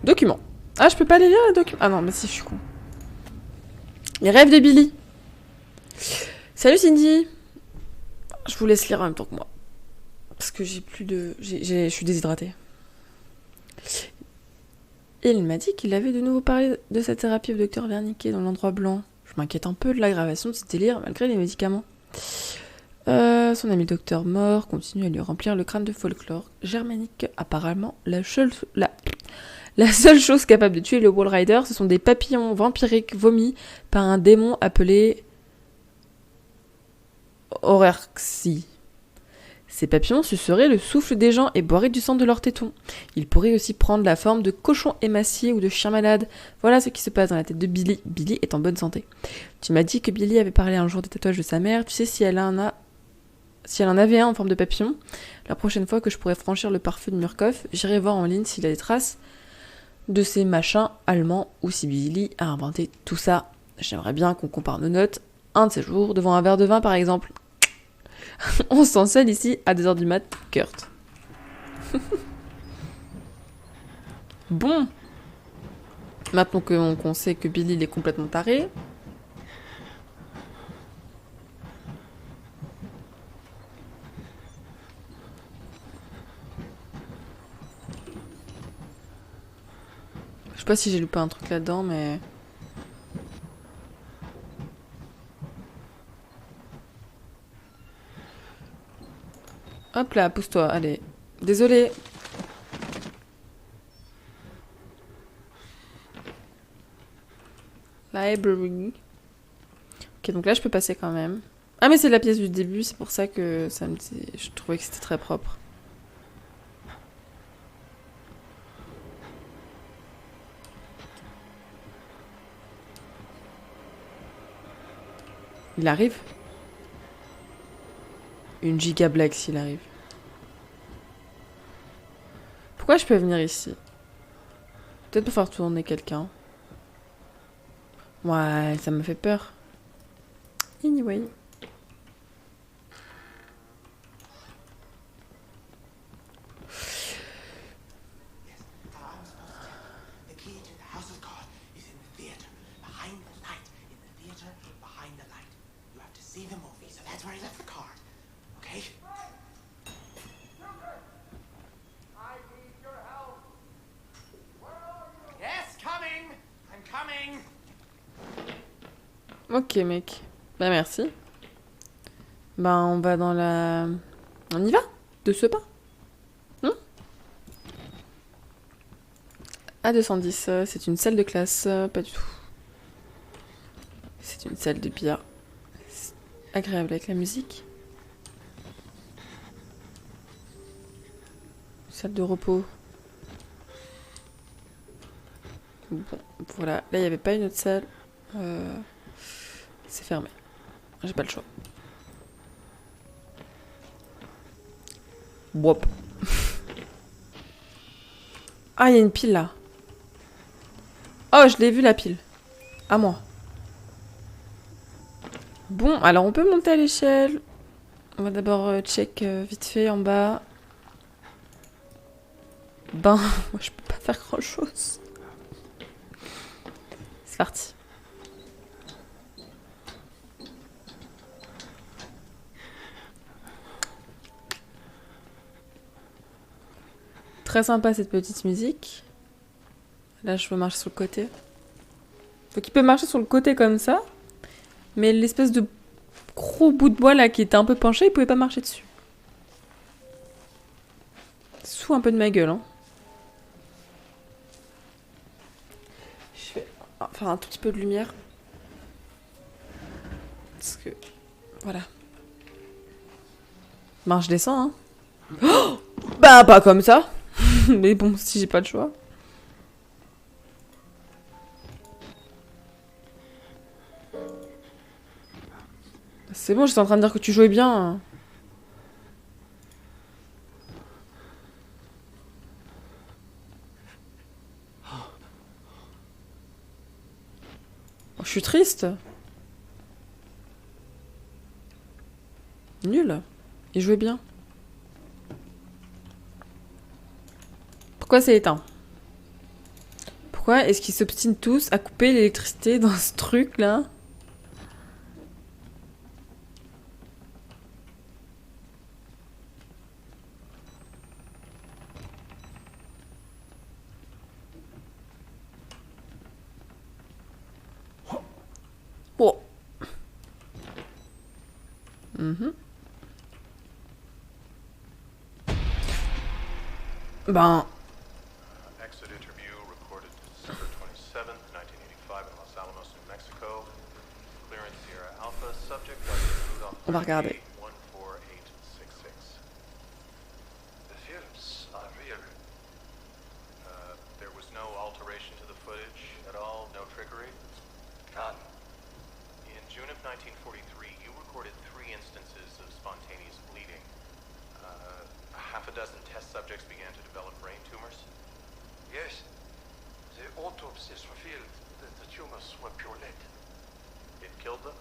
Document. Ah, je peux pas les lire, les documents. Ah non, mais si, je suis con. Les rêves de Billy. Salut Cindy. Je vous laisse lire en même temps que moi. Parce que j'ai plus de... Je suis déshydratée. Et il m'a dit qu'il avait de nouveau parlé de sa thérapie au docteur Wernicke dans l'endroit blanc. Je m'inquiète un peu de l'aggravation de ce délire malgré les médicaments. Son ami le docteur mort continue à lui remplir le crâne de folklore germanique. Apparemment, la seule chose capable de tuer le Wall Rider, ce sont des papillons vampiriques vomis par un démon appelé Orerxi. Ces papillons suceraient le souffle des gens et boiraient du sang de leurs tétons. Ils pourraient aussi prendre la forme de cochons émaciés ou de chiens malades. Voilà ce qui se passe dans la tête de Billy. Billy est en bonne santé. Tu m'as dit que Billy avait parlé un jour des tatouages de sa mère. Tu sais si elle en avait un en forme de papillon. La prochaine fois que je pourrais franchir le pare-feu de Murkoff, j'irai voir en ligne s'il a des traces de ces machins allemands ou si Billy a inventé tout ça. J'aimerais bien qu'on compare nos notes un de ces jours devant un verre de vin par exemple. On se sent seul ici à 2h du mat, Kurt. Bon. Maintenant qu'on sait que Billy il est complètement taré. Je sais pas si j'ai loupé un truc là-dedans, mais... Hop là, pousse-toi, allez. Désolée. Library. Ok, donc là, je peux passer quand même. Ah, mais c'est la pièce du début, c'est pour ça que ça me... je trouvais que c'était très propre. Il arrive? Une giga blague s'il arrive. Pourquoi je peux venir ici? Peut-être pour faire tourner quelqu'un. Ouais, ça me fait peur. Anyway. The key to the house of God is in the theater, behind the light. In the theater, behind the light. You have to see the movie, so that's where I left the card. Okay? I need your help. Where are you? Yes, coming. I'm coming. Ok, mec. Bah, merci. Bah, on va dans la... On y va? De ce pas? A210, c'est une salle de classe, pas du tout. C'est une salle de billard. C'est agréable avec la musique. Salle de repos. Bon, voilà. Là, il n'y avait pas une autre salle. C'est fermé. J'ai pas le choix. Wop. Ah, il y a une pile là. Oh, je l'ai vu la pile. À moi. Bon, alors on peut monter à l'échelle. On va d'abord check vite fait en bas. Ben, moi je peux pas faire grand chose. C'est parti. Très sympa cette petite musique. Là, je peux marcher sur le côté. Donc, il peut marcher sur le côté comme ça. Mais l'espèce de gros bout de bois là qui était un peu penché, il pouvait pas marcher dessus. Sous un peu de ma gueule, hein. Je vais faire un tout petit peu de lumière. Parce que... Voilà. Ben, je descends, hein. Oh, bah, pas comme ça. Mais bon, si j'ai pas le choix. C'est bon, j'étais en train de dire que tu jouais bien. Oh, je suis triste. Nul. Il jouait bien. Pourquoi c'est éteint? Pourquoi est-ce qu'ils s'obstinent tous à couper l'électricité dans ce truc là? Oh. Ben... Exit interview recorded December 27th, 1985 in Los Alamos, New Mexico. Clearance Sierra Alpha, subject On va regarder. 14866. The films are real. There was no alteration to the footage at all, no trickery? None. In June of 1943, you recorded 3 instances of spontaneous bleeding. Half a dozen test subjects began to develop brain tumors? Yes. The autopsies revealed that the tumors were pure lead. It killed them?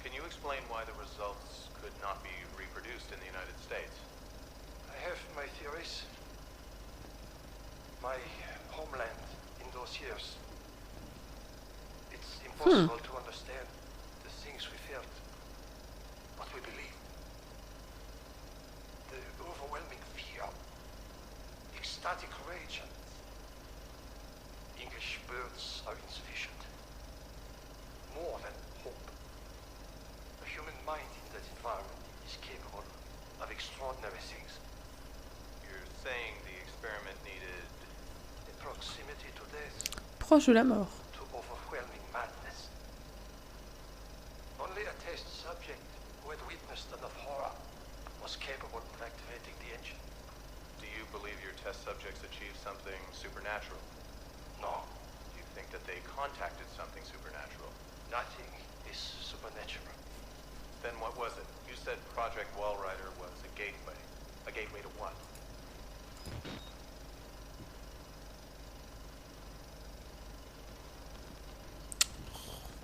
Can you explain why the results could not be reproduced in the United States? I have my theories. My homeland in those years. It's impossible to understand the things we felt, what we believed. The overwhelming fear, ecstatic rage, and English words are insufficient. More than hope. The human mind in that environment is capable of extraordinary things. You're saying the experiment needed... The proximity to death, Proche de la mort. to overwhelming madness. Only a test subject who had witnessed enough horror was capable of activating the engine. Do you believe your test subjects achieved something supernatural? No, Do you think that they contacted something supernatural? nothing is supernatural. Then what was it? You said Project Wallrider was a gateway. A gateway to what?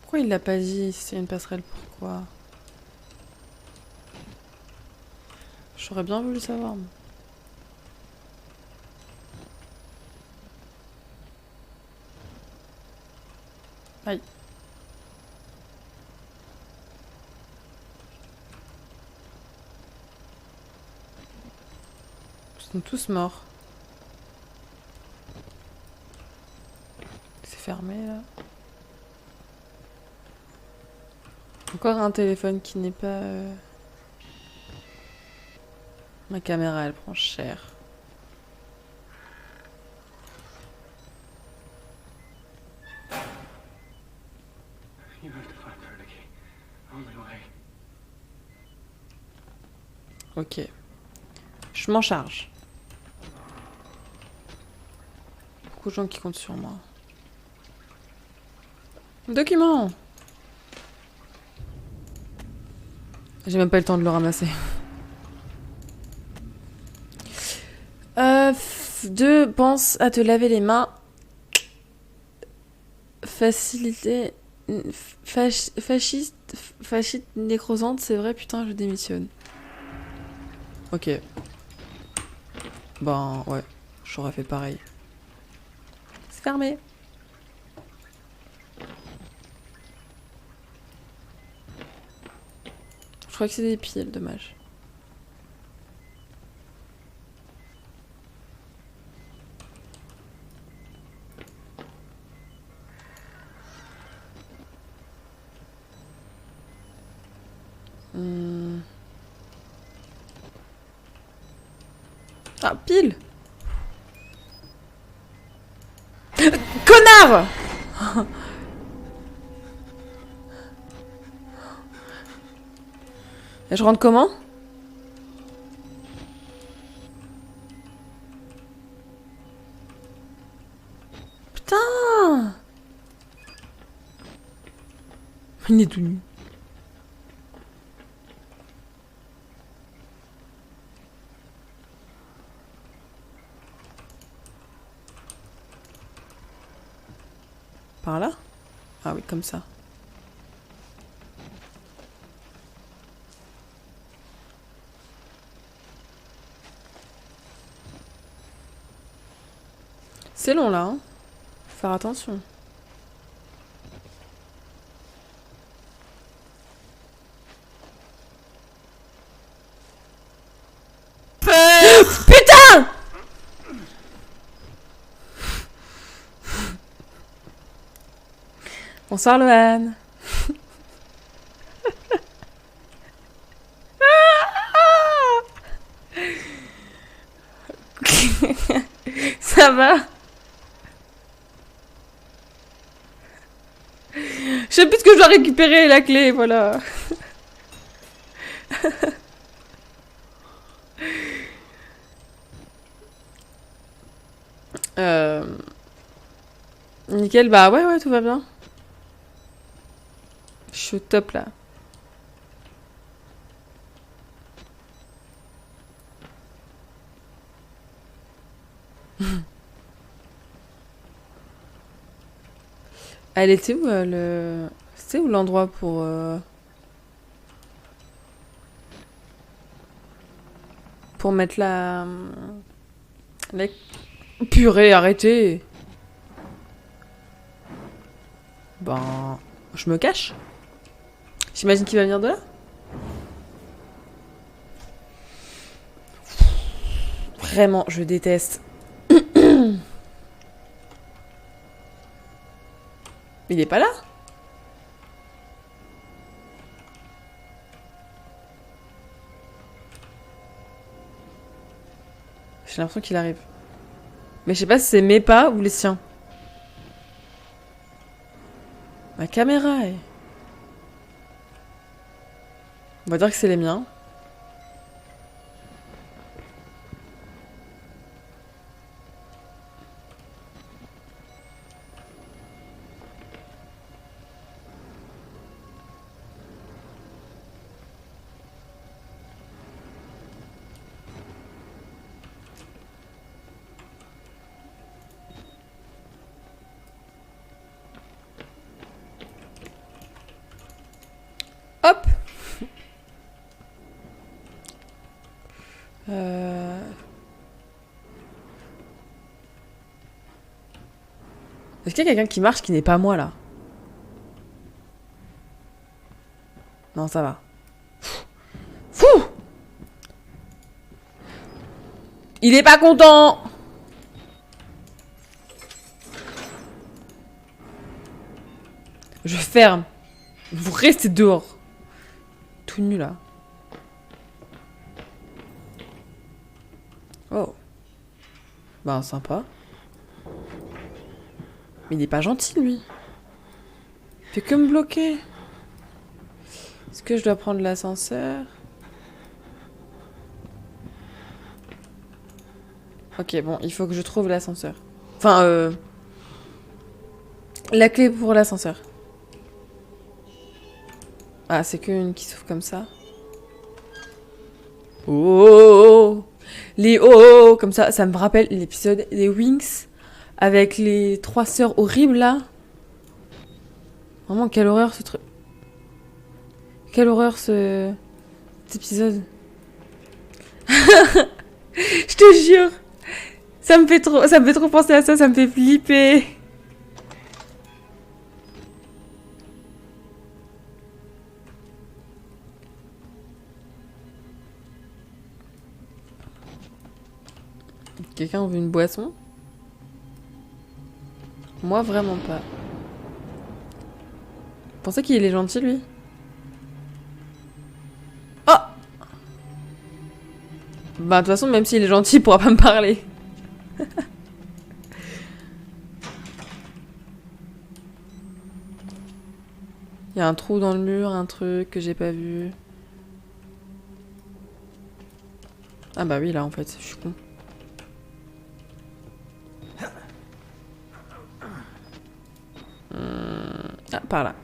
Pourquoi il l'a pas dit? C'est une passerelle, pourquoi? J'aurais bien voulu savoir. Moi. Aïe. Ils sont tous morts. C'est fermé là. Encore un téléphone qui n'est pas... Ma caméra, elle prend cher. You have to find Vernicky. Only way. Ok. Je m'en charge. Beaucoup de gens qui comptent sur moi. Document! J'ai même pas eu le temps de le ramasser. 2. Pense à te laver les mains. Facilité... Fascite nécrosante, c'est vrai, putain, je démissionne. Ok. Ben, ouais. J'aurais fait pareil. C'est fermé. Je crois que c'est des piles, dommage. Ah, pile. Connard. Et je rentre comment? Putain! Il est tout nu. Par là? Ah oui, comme ça. C'est long là, hein. Faut faire attention. Putain! Bonsoir Loane. Ça va? Je sais plus ce que je dois récupérer, la clé, voilà. Nickel, bah ouais, tout va bien. Je suis au top là. Elle était où le... C'était où l'endroit pour mettre la... Purée, arrêtez. Ben... Je me cache. J'imagine qu'il va venir de là. Vraiment, je déteste. Il est pas là? J'ai l'impression qu'il arrive. Mais je sais pas si c'est mes pas ou les siens. Ma caméra est... On va dire que c'est les miens. Hop. Est-ce qu'il y a quelqu'un qui marche qui n'est pas moi là? Non, ça va. Fou! Il est pas content! Je ferme. Vous restez dehors. Tout nu là. Oh. Bah sympa. Mais il est pas gentil lui. Il fait que me bloquer. Est-ce que je dois prendre l'ascenseur? Ok, bon, il faut que je trouve l'ascenseur. Enfin, la clé pour l'ascenseur. Ah, c'est qu'une qui s'ouvre comme ça. Oh, les oh, comme ça me rappelle l'épisode des Wings avec les 3 sœurs horribles là. Vraiment, quelle horreur ce truc. Quelle horreur cet épisode. Je te jure. Ça me fait trop penser à ça, ça me fait flipper. Quelqu'un veut une boisson? Moi, vraiment pas. Vous pensez qu'il est gentil, lui? Bah, de toute façon, même s'il est gentil, il pourra pas me parler. Il y a un trou dans le mur, un truc que j'ai pas vu. Ah bah oui, là, en fait, je suis con. Ah, par là.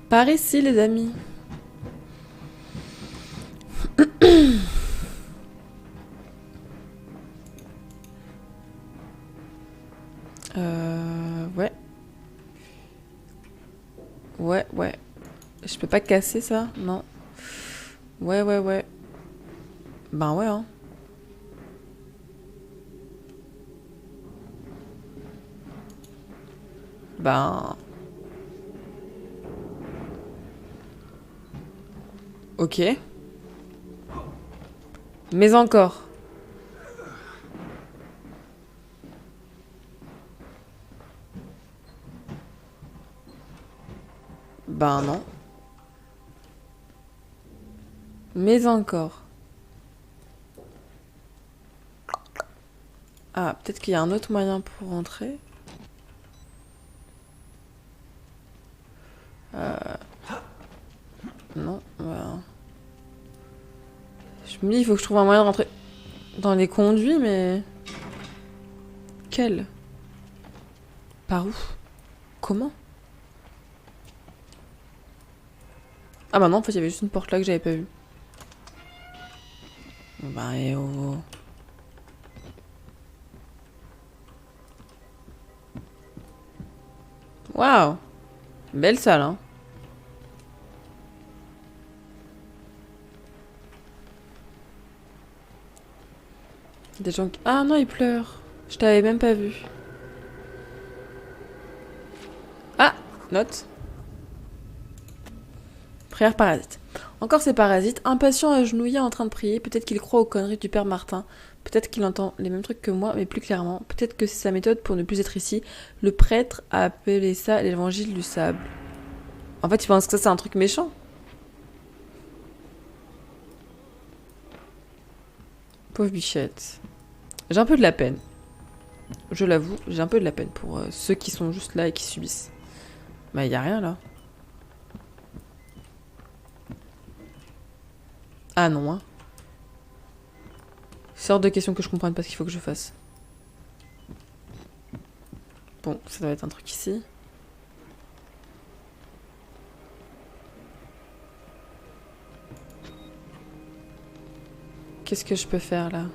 Par ici, les amis. Ouais. Ouais. Je peux pas casser ça? Non. Ouais. Ben ouais, hein. Ben... Ok. Mais encore. Ben non. Mais encore. Ah, peut-être qu'il y a un autre moyen pour rentrer. Non, voilà. Je me dis, il faut que je trouve un moyen de rentrer dans les conduits, mais... Quel? Par où? Comment? Ah bah non, en fait, il y avait juste une porte là que j'avais pas vue. Bah, et oh... Waouh! Belle salle, hein. Des gens qui... Ah non, il pleure. Je t'avais même pas vu. Ah! Note. Prière parasite. Encore ces parasites, impatient agenouillé en train de prier, peut-être qu'il croit aux conneries du père Martin, peut-être qu'il entend les mêmes trucs que moi, mais plus clairement, peut-être que c'est sa méthode pour ne plus être ici. Le prêtre a appelé ça l'évangile du sable. En fait, il pense que ça c'est un truc méchant. Pauvre bichette. J'ai un peu de la peine. Je l'avoue, j'ai un peu de la peine pour ceux qui sont juste là et qui subissent. Bah, y a rien là. Ah non, hein. C'est hors de question que je comprenne pas ce qu'il faut que je fasse. Bon, ça doit être un truc ici. Qu'est-ce que je peux faire là?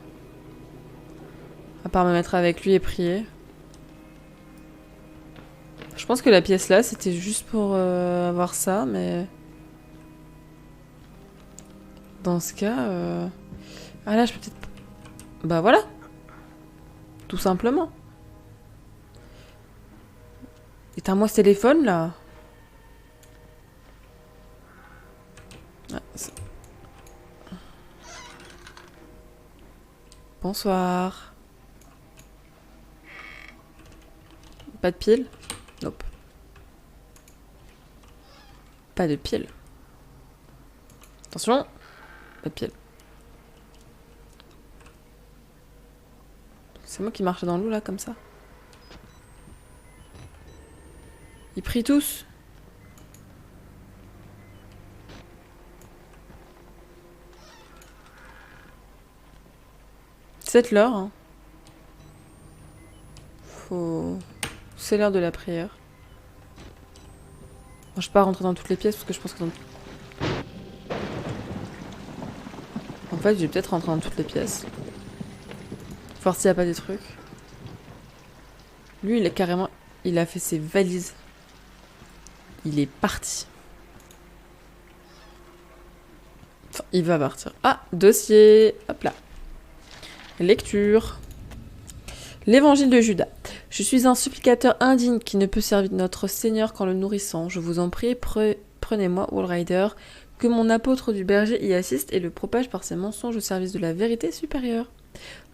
À part me mettre avec lui et prier. Je pense que la pièce là, c'était juste pour avoir ça, mais... Dans ce cas... Ah là, je peux peut-être... Bah voilà. Tout simplement. Éteins-moi ce téléphone, là. Ah, bonsoir. Pas de pile? Nope. Pas de pile. Attention. Pas de pile. C'est moi qui marche dans l'eau, là, comme ça. Ils prient tous. C'est l'heure, hein. Faut... C'est l'heure de la prière. Bon, je vais pas rentrer dans toutes les pièces, parce que je pense que dans... En fait, je vais peut-être rentrer dans toutes les pièces. Voir s'il n'y a pas des trucs. Lui, il a carrément... Il a fait ses valises. Il est parti. Enfin, il va partir. Ah, dossier. Hop là. Lecture. L'évangile de Judas. Je suis un supplicateur indigne qui ne peut servir notre Seigneur qu'en le nourrissant. Je vous en prie, prenez-moi, Walrider, que mon apôtre du berger y assiste et le propage par ses mensonges au service de la vérité supérieure.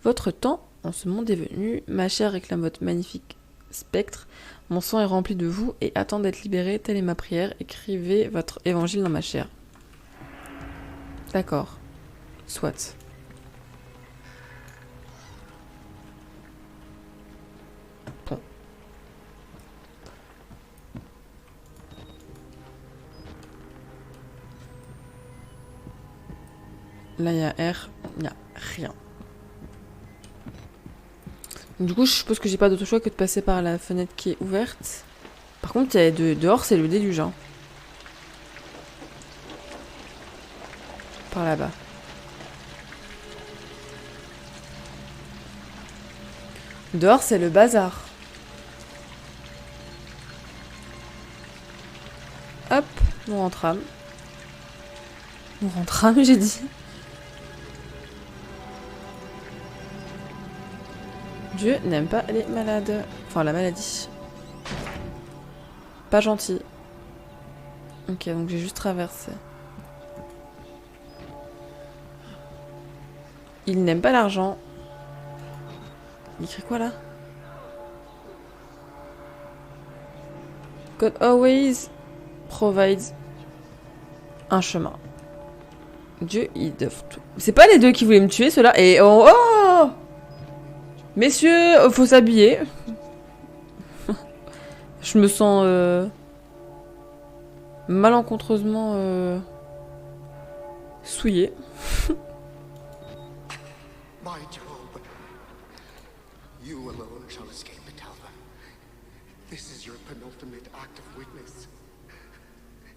Votre temps en ce monde est venu, ma chair réclame votre magnifique spectre, mon sang est rempli de vous et attend d'être libéré, telle est ma prière, écrivez votre évangile dans ma chair. D'accord. Soit. Là, il y a R. Il n'y a rien. Du coup, je suppose que j'ai pas d'autre choix que de passer par la fenêtre qui est ouverte. Par contre, dehors, c'est le déluge. Hein. Par là-bas. Dehors, c'est le bazar. Hop, nous rentrâmes. Nous rentrâmes, j'ai dit. Dieu n'aime pas les malades. Enfin, la maladie. Pas gentil. Ok, donc j'ai juste traversé. Il n'aime pas l'argent. Il écrit quoi là? God always provides un chemin. Dieu, ils doivent tout. C'est pas les deux qui voulaient me tuer, ceux-là. Et oh, oh messieurs, faut s'habiller. Je me sens malencontreusement souillée. My Job, you alone shall escape Betalva. This is your penultimate act of witness.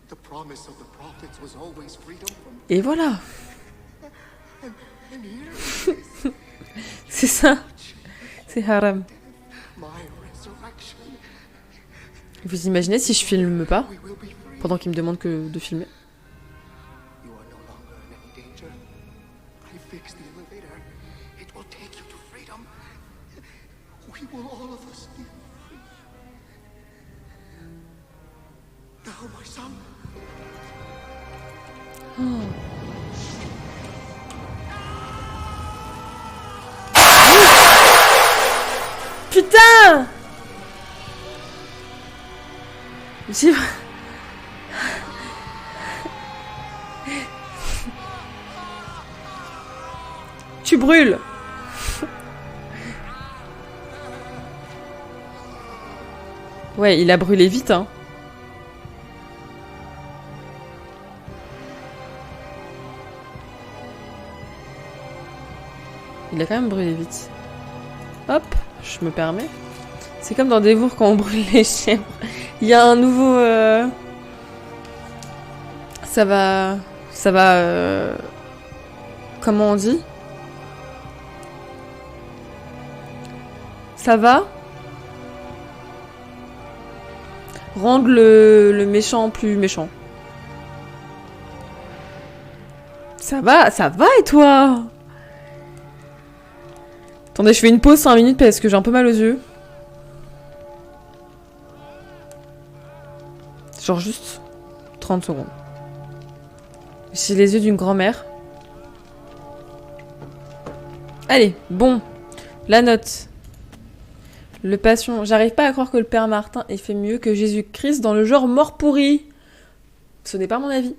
The promise of the prophets was always freedom from... Et voilà. And here it is, C'est ça. C'est haram. my resurrection. Vous imaginez si je filme pas We will be free. pendant qu'il me demande que de filmer? You are no longer in any danger. I fixed the elevator. It will take you to freedom. We will all of us be free. Now, my son. Putain! J'ai... Tu brûles! Ouais, il a brûlé vite, hein. Il a quand même brûlé vite. Hop, je me permets. C'est comme dans Dévour quand on brûle les chèvres. Il y a un nouveau... Ça va... Comment on dit? Ça va rendre le méchant plus méchant. Ça va et toi? Attendez, je fais une pause 5 minutes parce que j'ai un peu mal aux yeux. Genre juste 30 secondes. J'ai les yeux d'une grand-mère. Allez, bon. La note. Le Passion. J'arrive pas à croire que le Père Martin ait fait mieux que Jésus-Christ dans le genre mort pourri. Ce n'est pas mon avis.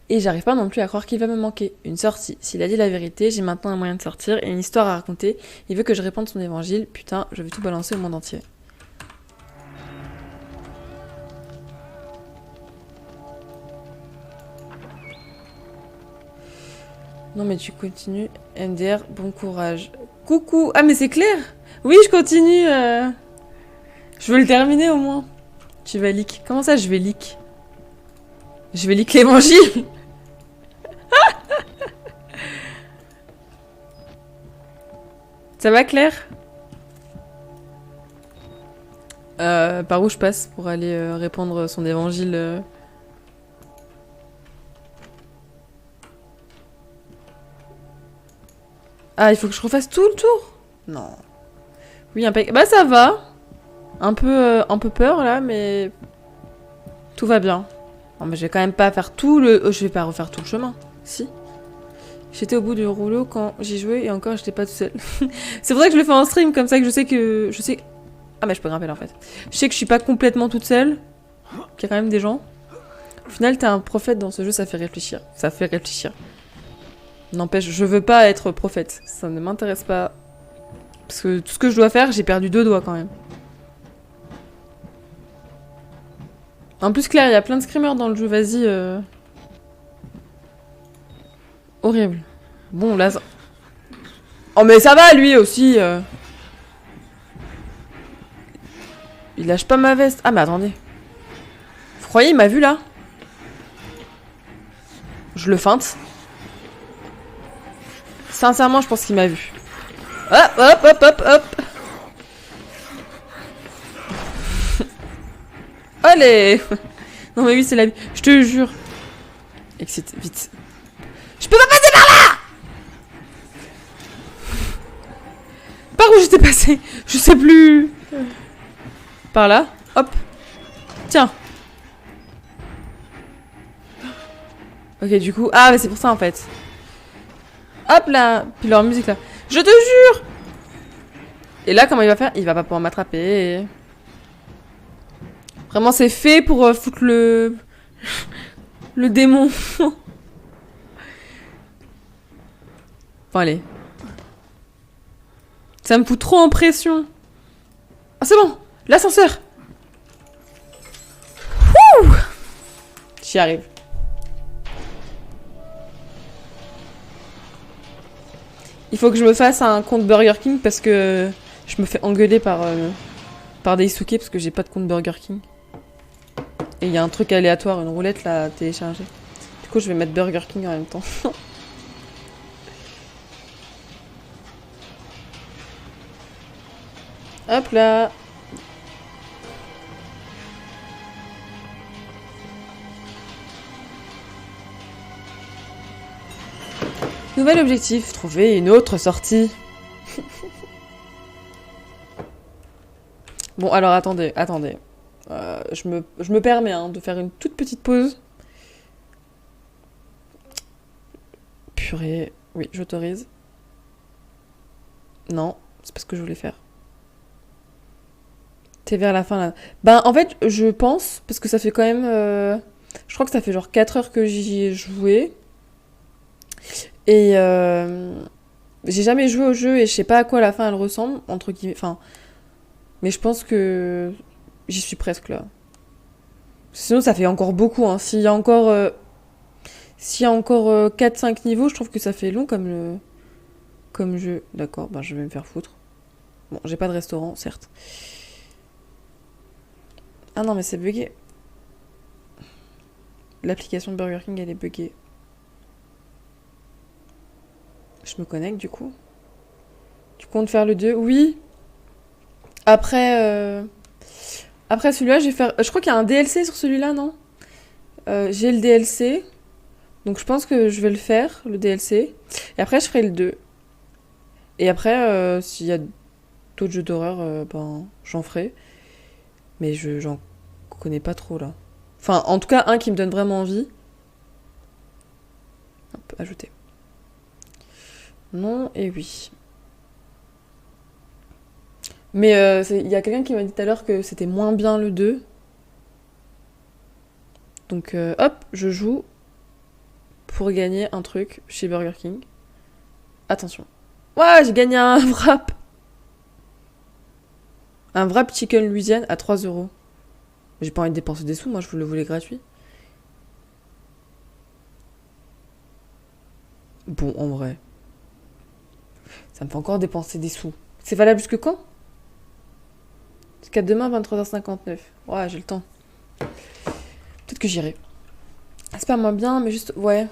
Et j'arrive pas non plus à croire qu'il va me manquer. Une sortie. S'il a dit la vérité, j'ai maintenant un moyen de sortir et une histoire à raconter. Il veut que je répande son évangile. Putain, je vais tout balancer au monde entier. Non mais tu continues. MDR, bon courage. Coucou. Ah mais c'est clair. Oui, je continue. Je veux le terminer au moins. Tu vas leak. Comment ça, je vais leak? Je vais leak l'évangile. Ça va, Claire? Par où je passe pour aller répandre son évangile Ah, il faut que je refasse tout le tour? Non. Oui, bah ça va. Un peu peur là, mais tout va bien. Non, mais je vais quand même pas faire tout le... je vais pas refaire tout le chemin. Si. J'étais au bout du rouleau quand j'y jouais et encore j'étais pas toute seule. C'est pour ça que je le fais en stream, comme ça que je sais que... Ah mais je peux grimper là en fait. Je sais que je suis pas complètement toute seule. Qu'il y a quand même des gens. Au final, t'es un prophète dans ce jeu, ça fait réfléchir. Ça fait réfléchir. N'empêche, je veux pas être prophète. Ça ne m'intéresse pas. Parce que tout ce que je dois faire, j'ai perdu 2 doigts quand même. En plus, Claire, il y a plein de screamers dans le jeu, vas-y. Horrible. Bon, là... Oh, mais ça va, lui aussi Il lâche pas ma veste. Ah, mais attendez. Vous croyez, il m'a vu, là? Je le feinte. Sincèrement, je pense qu'il m'a vu. Hop, hop, hop, hop, hop. Allez. Non, mais oui, c'est la vie. Je te jure. Excite, vite. Je peux pas passer par là. Par où j'étais passé? Je sais plus. Par là. Hop. Tiens. Ok, du coup... Ah, mais c'est pour ça, en fait. Hop là. Puis leur musique, là. Je te jure. Et là, comment il va faire? Il va pas pouvoir m'attraper. Vraiment, c'est fait pour foutre le... le démon. Bon, allez. Ça me fout trop en pression. Ah, c'est bon. L'ascenseur. J'y arrive. Il faut que je me fasse un compte Burger King parce que je me fais engueuler par Daisuke parce que j'ai pas de compte Burger King. Et il y a un truc aléatoire, une roulette là à télécharger. Du coup, je vais mettre Burger King en même temps. Hop là. Nouvel objectif, trouver une autre sortie. Bon, alors attendez. Je me permets de faire une toute petite pause. Purée. Oui, j'autorise. Non, c'est pas ce que je voulais faire. T'es vers la fin là. Ben, en fait, je pense, parce que ça fait quand même... je crois que ça fait genre 4 heures que j'y ai joué. Et j'ai jamais joué au jeu et je sais pas à quoi la fin elle ressemble, entre guillemets. Enfin, mais je pense que j'y suis presque là. Sinon, ça fait encore beaucoup. Hein. S'il y a encore 4-5 niveaux, je trouve que ça fait long comme jeu. D'accord, ben je vais me faire foutre. Bon, j'ai pas de restaurant, certes. Ah non, mais c'est bugué. L'application de Burger King, elle est buggée. Je me connecte du coup. Tu comptes faire le 2? Oui. Après celui-là, je vais faire... Je crois qu'il y a un DLC sur celui-là, non? J'ai le DLC. Donc je pense que je vais le faire, le DLC. Et après, je ferai le 2. Et après, s'il y a d'autres jeux d'horreur, ben, j'en ferai. Mais j'en connais pas trop, là. Enfin, en tout cas, un qui me donne vraiment envie. Hop, ajouter. Non et oui. Mais il y a quelqu'un qui m'a dit tout à l'heure que c'était moins bien le 2. Donc hop, je joue pour gagner un truc chez Burger King. Attention. Ouais, j'ai gagné un wrap. Un wrap chicken Louisiane à 3 €. J'ai pas envie de dépenser des sous, moi je le voulais gratuit. Bon, en vrai. Ça me fait encore dépenser des sous. C'est valable jusque quand? Jusqu'à demain, 23h59. Ouais, j'ai le temps. Peut-être que j'irai. C'est pas moins bien, mais juste... Ouais.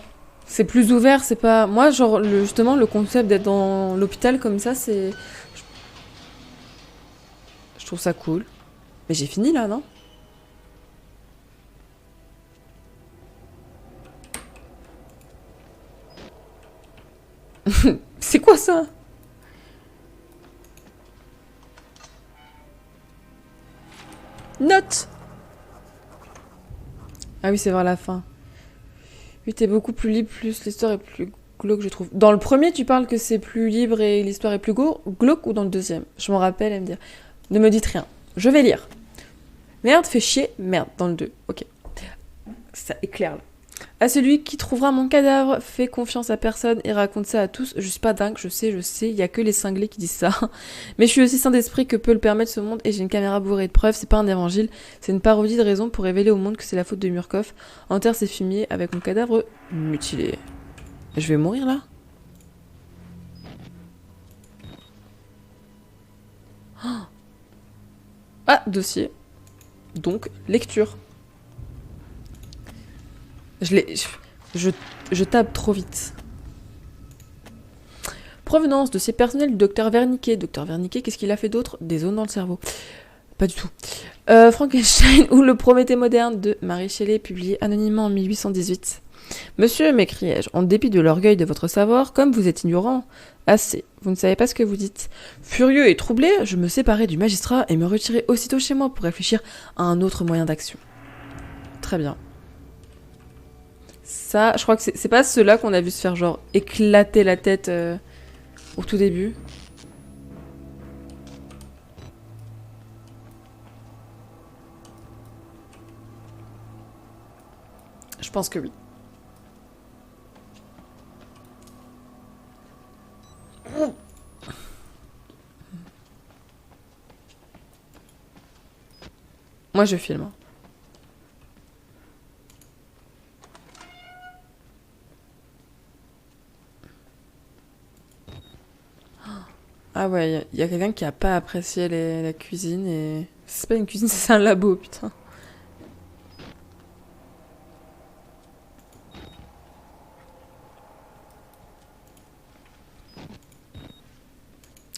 C'est plus ouvert, c'est pas... Moi, genre, justement, le concept d'être dans l'hôpital comme ça, c'est... Je trouve ça cool. Mais j'ai fini, là, non? C'est quoi, ça? Note. Ah oui, c'est vers la fin. Oui, t'es beaucoup plus libre, plus l'histoire est plus glauque, je trouve. Dans le premier, tu parles que c'est plus libre et l'histoire est plus glauque, ou dans le deuxième? Je m'en rappelle, elle me dit. Ne me dites rien. Je vais lire. Merde, fait chier. Merde, dans le 2. Ok. Ça éclaire là. À celui qui trouvera mon cadavre, fais confiance à personne et raconte ça à tous. Je suis pas dingue, je sais, il y a que les cinglés qui disent ça. Mais je suis aussi saint d'esprit que peut le permettre ce monde et j'ai une caméra bourrée de preuves, c'est pas un évangile, c'est une parodie de raison pour révéler au monde que c'est la faute de Murkoff. Enterre ses fumiers avec mon cadavre mutilé. Je vais mourir là? Ah, dossier. Donc, lecture. Je tape trop vite. Provenance, dossier personnel du docteur Wernicke. Docteur Wernicke, qu'est-ce qu'il a fait d'autre? Des zones dans le cerveau. Pas du tout. Frankenstein ou le Prométhée moderne de Mary Shelley, publié anonymement en 1818. Monsieur, m'écriai-je, en dépit de l'orgueil de votre savoir, comme vous êtes ignorant. Assez, vous ne savez pas ce que vous dites. Furieux et troublé, je me séparai du magistrat et me retirai aussitôt chez moi pour réfléchir à un autre moyen d'action. Très bien. Ça, je crois que c'est pas ceux-là qu'on a vu se faire genre éclater la tête au tout début. Je pense que oui. Moi, je filme. Ah ouais, il y a quelqu'un qui a pas apprécié la cuisine et... C'est pas une cuisine, c'est un labo, putain.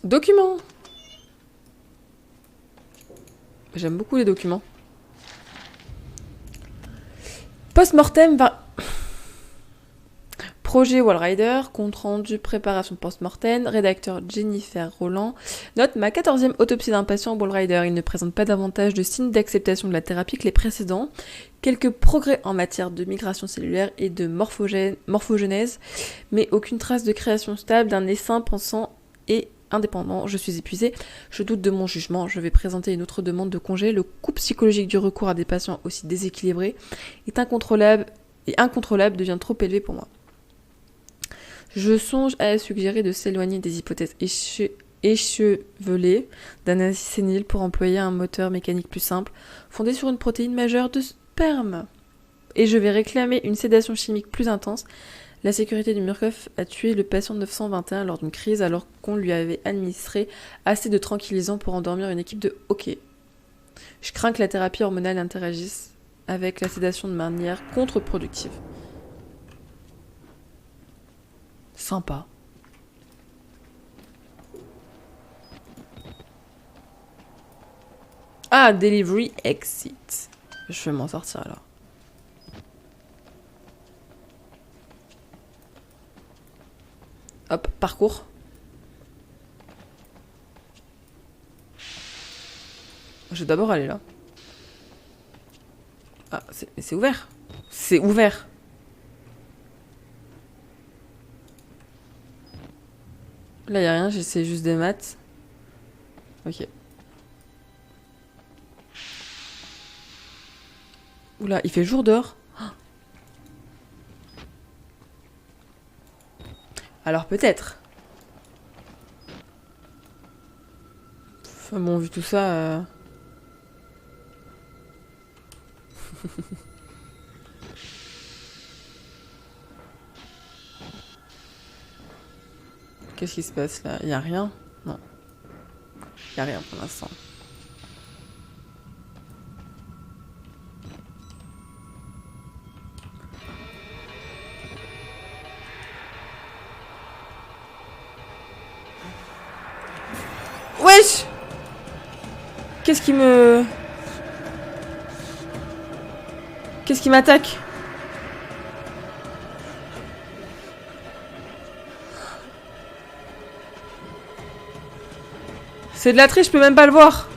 Documents. J'aime beaucoup les documents. Post-mortem va... Projet Walrider, compte rendu, préparation post-mortem, rédacteur Jennifer Roland. Note, ma 14e autopsie d'un patient Walrider. Il ne présente pas davantage de signes d'acceptation de la thérapie que les précédents. Quelques progrès en matière de migration cellulaire et de morphogenèse, mais aucune trace de création stable d'un essaim pensant et indépendant. Je suis épuisée, je doute de mon jugement, je vais présenter une autre demande de congé. Le coût psychologique du recours à des patients aussi déséquilibrés est incontrôlable devient trop élevé pour moi. Je songe à suggérer de s'éloigner des hypothèses échevelées d'analyse sénile pour employer un moteur mécanique plus simple, fondé sur une protéine majeure de sperme. Et je vais réclamer une sédation chimique plus intense. La sécurité du Murkoff a tué le patient 921 lors d'une crise alors qu'on lui avait administré assez de tranquillisants pour endormir une équipe de hockey. Je crains que la thérapie hormonale interagisse avec la sédation de manière contre-productive. Sympa. Ah, delivery exit. Je vais m'en sortir alors. Hop, parcours. Je vais d'abord aller là. Ah, c'est ouvert. C'est ouvert. Là, y a rien, j'essaie juste des maths. Ok. Oula, il fait jour dehors. Alors peut-être. Enfin bon, vu tout ça... Qu'est-ce qui se passe là? Y a rien? Non. Y a rien pour l'instant. Wesh! Qu'est-ce qui m'attaque? C'est de la triche, je peux même pas le voir.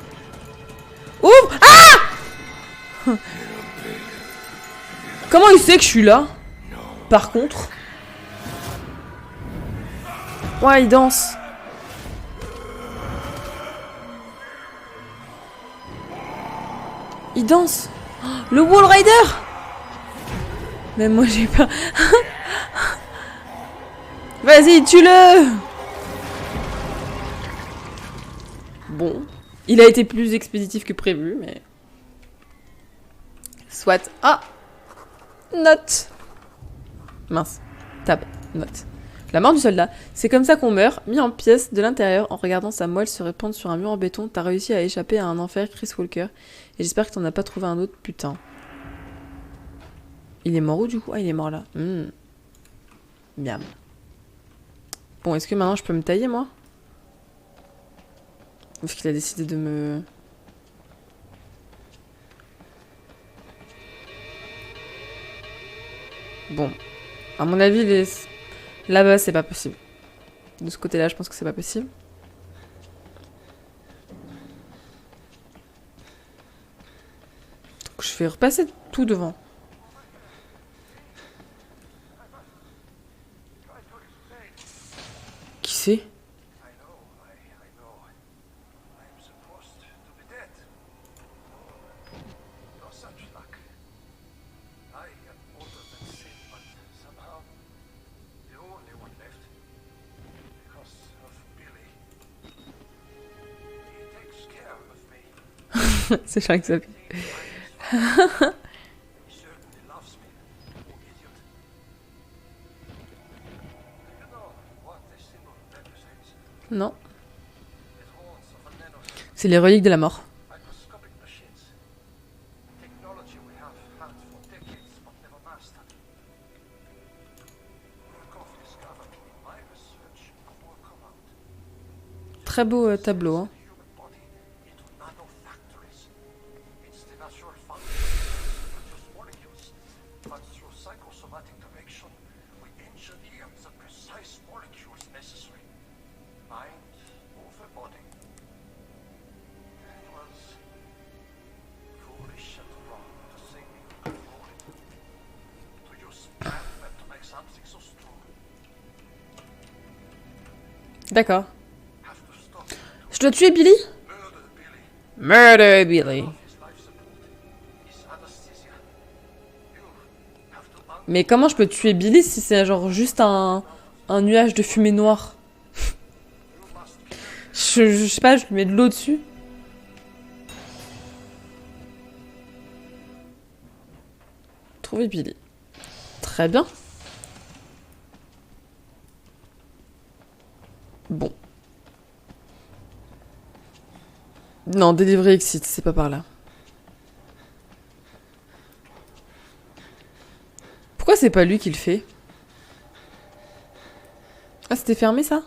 Ouvre! Ah! Comment il sait que je suis là? Par contre. Ouais, il danse. Il danse. Le Wall Rider! Même moi j'ai peur. Vas-y, tue-le! Bon. Il a été plus expéditif que prévu, mais... Soit. Ah! Note! Mince. Tab. Note. La mort du soldat. C'est comme ça qu'on meurt, mis en pièces de l'intérieur, en regardant sa moelle se répandre sur un mur en béton. T'as réussi à échapper à un enfer, Chris Walker. Et j'espère que t'en as pas trouvé un autre, putain. Il est mort où du coup? Ah, il est mort là. Miam. Bon, est-ce que maintenant je peux me tailler, moi? Parce qu'il a décidé de me... Bon. À mon avis, là-bas, c'est pas possible. De ce côté-là, je pense que c'est pas possible. Donc, je vais repasser tout devant. Qui c'est? I know. I'm supposed to be dead. No such luck. I am older than sin, but somehow the only one left. Because of Billy. He takes care of me. C'est Charles Xavier. He certainly loves me. Oh, idiot. Do you know what this symbol represents? Non. It holds of a nanosecond. C'est les reliques de la mort. Microscopic machines. Technology we have had for decades but never mastered. Murkoff discovered in my research a workaround. Très beau tableau, hein. The human body into nanofactories. It's the natural function to produce molecules, but through psychosomatic direction, we engineer the precise molecules necessary. Mind over body. It was foolish and wrong to think we could control it. To use math to make something so strong. D'accord. Have to stop. Je dois tuer Billy? Murder Billy. Murder Billy. His life support. His anesthesia. You have to Mais comment je peux tuer Billy si c'est genre juste un nuage de fumée noire? Je sais pas, je lui mets de l'eau dessus. Trouver Billy. Très bien. Bon. Non, délivrer Exit, c'est pas par là. Pourquoi c'est pas lui qui le fait? Ah, c'était fermé ça?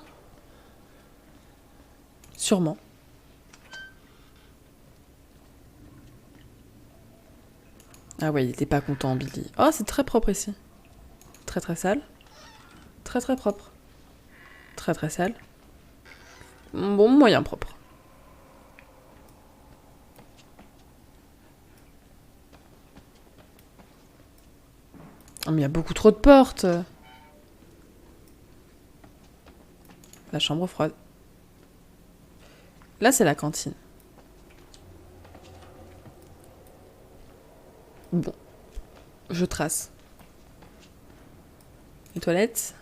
Sûrement. Ah ouais, il était pas content, Billy. Oh, c'est très propre ici. Très très sale. Très très propre. Très très sale. Bon, moyen propre. Oh, mais il y a beaucoup trop de portes. La chambre froide. Là, c'est la cantine. Bon. Je trace. Les toilettes.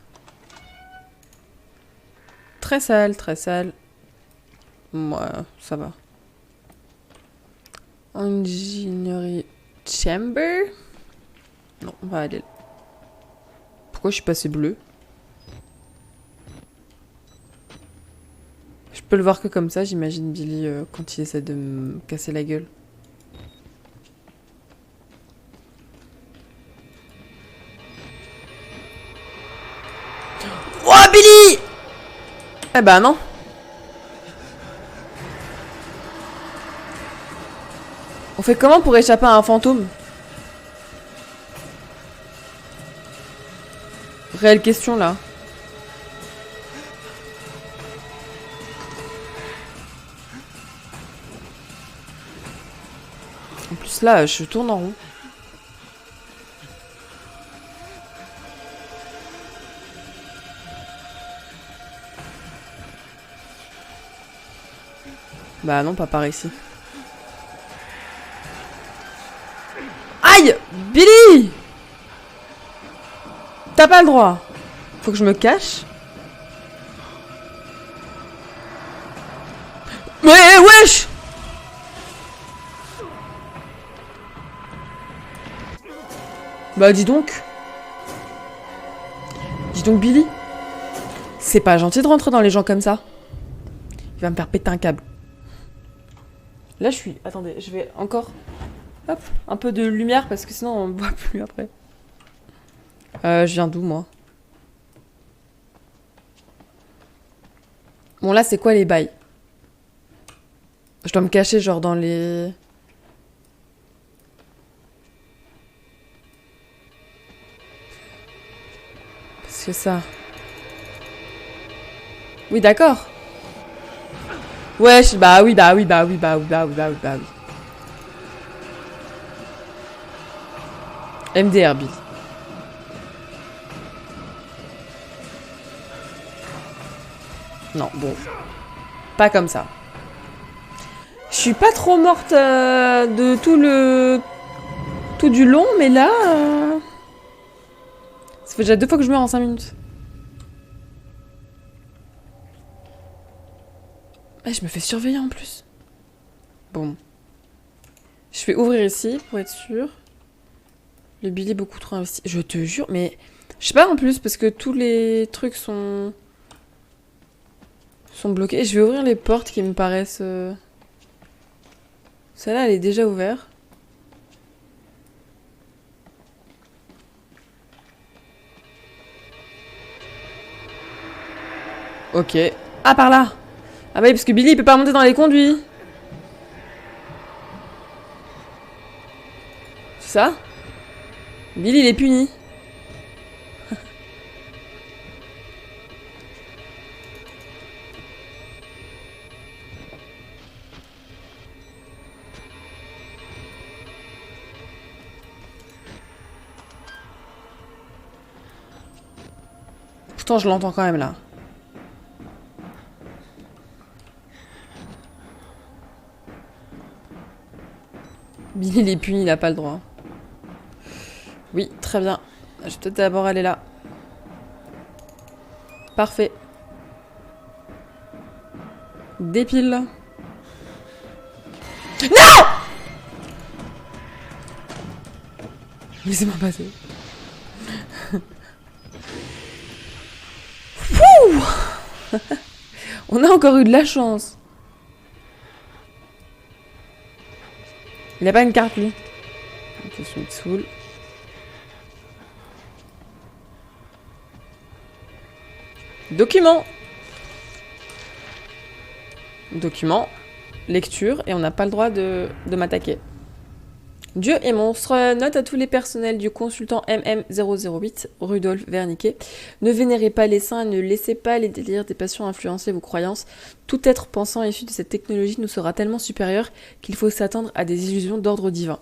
Très sale, très sale. Ouais, ça va. Engineering chamber. Non, on va aller là. Pourquoi je suis passé bleu? Je peux le voir que comme ça, j'imagine Billy quand il essaie de me casser la gueule. Oh Billy! Eh ben non. On fait comment pour échapper à un fantôme? Réelle question là. En plus là, je tourne en rond. Bah non, pas par ici. Aïe! Billy! T'as pas le droit. Faut que je me cache. Mais wesh! Bah dis donc. Dis donc Billy. C'est pas gentil de rentrer dans les gens comme ça. Il va me faire péter un câble. Là, je suis... Attendez, je vais encore... Hop, un peu de lumière parce que sinon on ne voit plus après. Je viens d'où, moi? Bon, là, c'est quoi les bails? Je dois me cacher, genre, dans les... C'est ça. Oui, d'accord. Ouais, bah oui. MDR, Bill. Non, bon. Pas comme ça. Je suis pas trop morte de tout du long, mais là... Ça fait déjà 2 fois que je meurs en 5 minutes. Ah, je me fais surveiller en plus. Bon. Je vais ouvrir ici pour être sûr. Le billet beaucoup trop investi. Je te jure, mais... Je sais pas en plus, parce que tous les trucs sont bloqués. Je vais ouvrir les portes qui me paraissent... Celle-là, elle est déjà ouverte. Ok. Ah, par là! Ah bah oui, parce que Billy, il peut pas monter dans les conduits. C'est ça? Billy, il est puni. Pourtant, je l'entends quand même, là. Billy, il est puni, il a pas le droit. Oui, très bien. Je vais peut-être d'abord aller là. Parfait. Dépile. Non! Laissez-moi passer. On a encore eu de la chance. Il a pas une carte, lui. Attention, il te saoule. Document. Document. Lecture. Et on n'a pas le droit de m'attaquer. Dieu et monstre, note à tous les personnels du consultant MM008, Rudolf Wernicke. Ne vénérez pas les saints et ne laissez pas les délires des passions influencer vos croyances. Tout être pensant issu de cette technologie nous sera tellement supérieur qu'il faut s'attendre à des illusions d'ordre divin.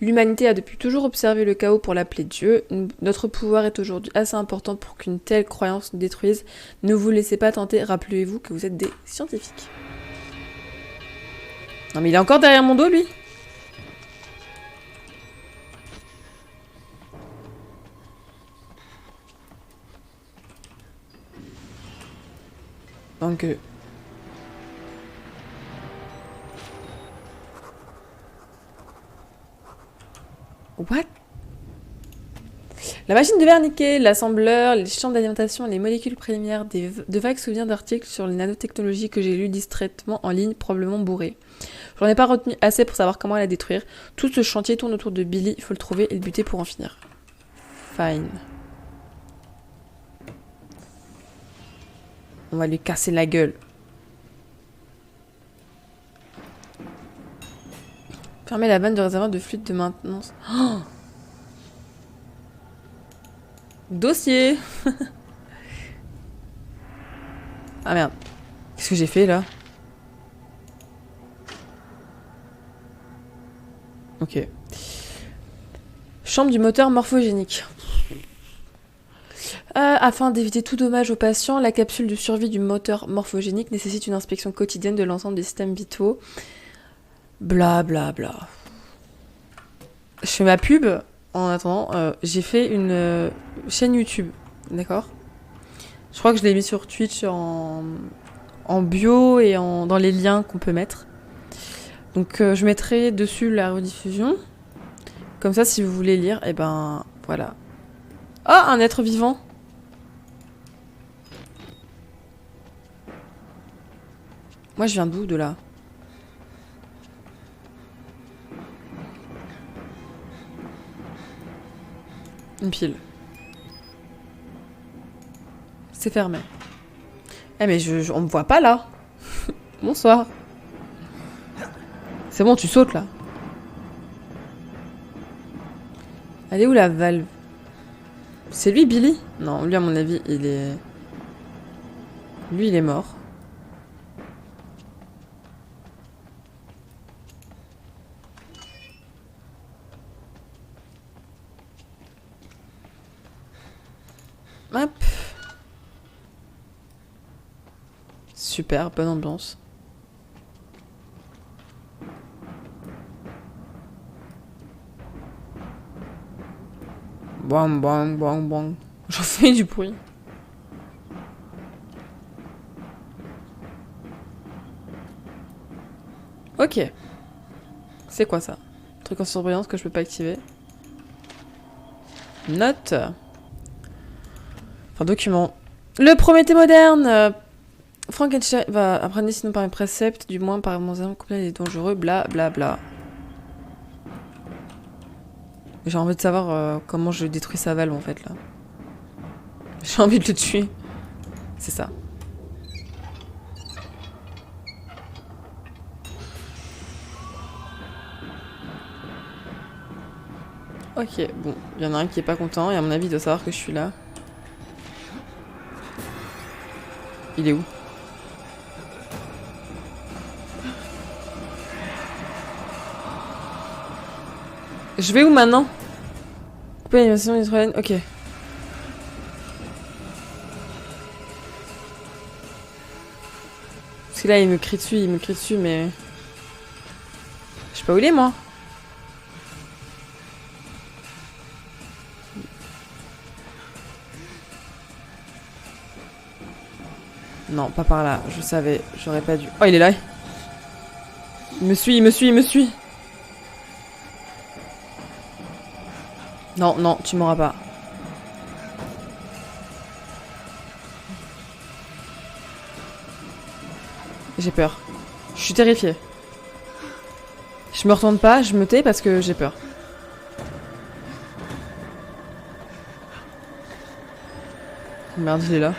L'humanité a depuis toujours observé le chaos pour l'appeler Dieu. Notre pouvoir est aujourd'hui assez important pour qu'une telle croyance nous détruise. Ne vous laissez pas tenter, rappelez-vous que vous êtes des scientifiques. Non mais il est encore derrière mon dos, lui. Donc... What? La machine de Wernicke, l'assembleur, les champs d'alimentation, les molécules préliminaires, de vagues souvenirs d'articles sur les nanotechnologies que j'ai lus distraitement en ligne, probablement bourrés. J'en ai pas retenu assez pour savoir comment la détruire. Tout ce chantier tourne autour de Billy, il faut le trouver et le buter pour en finir. Fine. On va lui casser la gueule. Fermez la vanne de réservoir de fluide de maintenance. Oh, dossier. Ah merde. Qu'est-ce que j'ai fait là? Ok. Chambre du moteur morphogénique. Afin d'éviter tout dommage aux patients, la capsule de survie du moteur morphogénique nécessite une inspection quotidienne de l'ensemble des systèmes vitaux. Bla bla bla. Je fais ma pub. En attendant, j'ai fait une chaîne YouTube. D'accord? Je crois que je l'ai mis sur Twitch en bio et dans les liens qu'on peut mettre. Donc je mettrai dessus la rediffusion. Comme ça, si vous voulez lire, et ben voilà. Oh, un être vivant! Moi, je viens d'où, de là? Une pile. C'est fermé. Eh mais on me voit pas là. Bonsoir. C'est bon, tu sautes là. Elle est où la valve? C'est lui, Billy? Non, lui à mon avis, il est... Lui, il est mort. Hop. Super, bonne ambiance. Bang, bang, bang, bang. J'en fais du bruit. Ok. C'est quoi ça? Truc en surbrillance que je peux pas activer. Note. Enfin, document. Le Prométhée moderne. Frankenstein va apprendre sinon par mes préceptes, du moins par mon âme complet et dangereux, bla bla bla. J'ai envie de savoir comment je détruis sa valve en fait là. J'ai envie de le tuer. C'est ça. Ok, bon, il y en a un qui est pas content et à mon avis il doit savoir que je suis là. Il est où? Je vais où maintenant? Couper l'animation électronique, ok. Parce que là il me crie dessus, mais... Je sais pas où il est moi. Non, pas par là, je savais, j'aurais pas dû... Oh, il est là. Il me suit, il me suit, il me suit. Non, non, tu m'auras pas. J'ai peur. Je suis terrifiée. Je me retourne pas, je me tais parce que j'ai peur. Merde, il est là.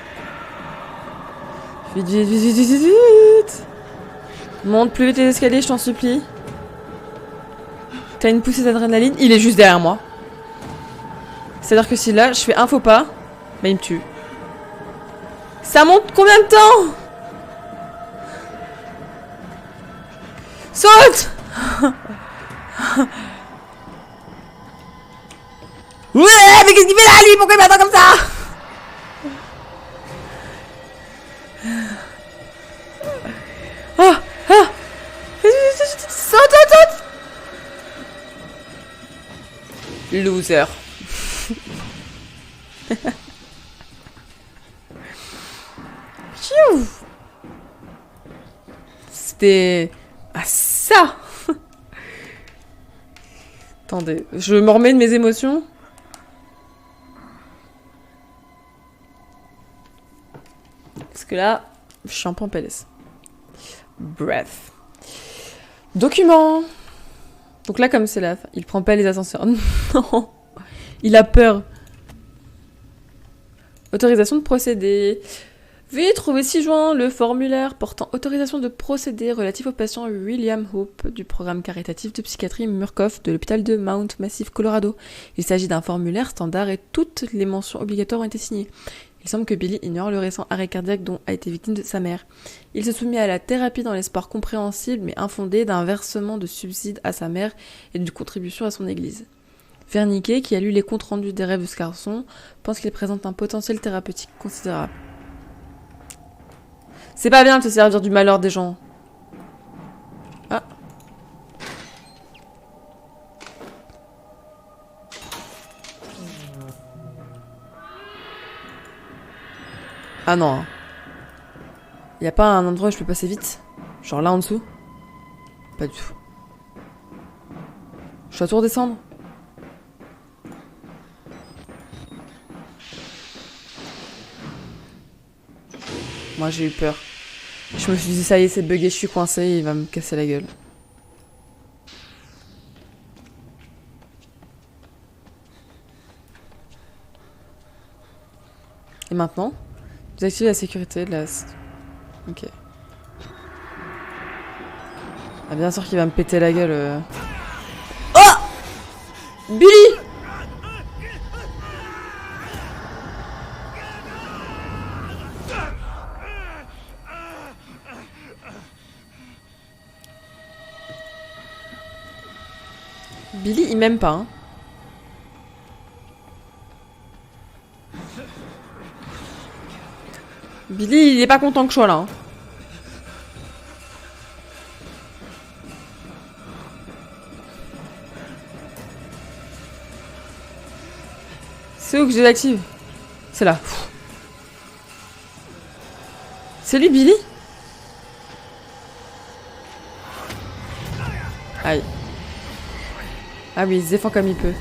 Vite, vite, vite, vite, vite, vite. Monte plus vite les escaliers, je t'en supplie. T'as une poussée d'adrénaline, il est juste derrière moi. C'est-à-dire que si là, je fais un faux pas, bah il me tue. Ça monte combien de temps? Saute. Ouais, mais qu'est-ce qu'il fait là, lui? Pourquoi il m'attend comme ça? Ah, ah. Saute, saute, saute. Loser. C'était... Ah ça. Attendez, je me remets de mes émotions. Parce que là, je suis un peu en PLS. Breath. Document. Donc là, comme c'est là, il prend pas les ascenseurs. Non. Il a peur. Autorisation de procéder. Veuillez trouver ci-joint le formulaire portant autorisation de procéder relatif au patient William Hope du programme caritatif de psychiatrie Murkoff de l'hôpital de Mount Massive, Colorado. Il s'agit d'un formulaire standard et toutes les mentions obligatoires ont été signées. Il semble que Billy ignore le récent arrêt cardiaque dont a été victime de sa mère. Il se soumet à la thérapie dans l'espoir compréhensible mais infondé d'un versement de subsides à sa mère et d'une contribution à son église. Wernicke, qui a lu les comptes rendus des rêves de ce garçon, pense qu'il présente un potentiel thérapeutique considérable. C'est pas bien de se servir du malheur des gens. Ah. Ah non. Y a pas un endroit où je peux passer vite? Genre là en dessous? Pas du tout. Je dois tout redescendre? Moi j'ai eu peur. Je me suis dit, ça y est, c'est bugué, je suis coincée, il va me casser la gueule. Et maintenant, vous activez la sécurité de la... Ok. Ah, bien sûr qu'il va me péter la gueule. Oh Billy! Billy, il m'aime pas, hein. Billy, il est pas content que je sois là, hein. C'est où que je désactive? C'est là. C'est lui, Billy? Aïe. Ah oui, il se défend comme il peut.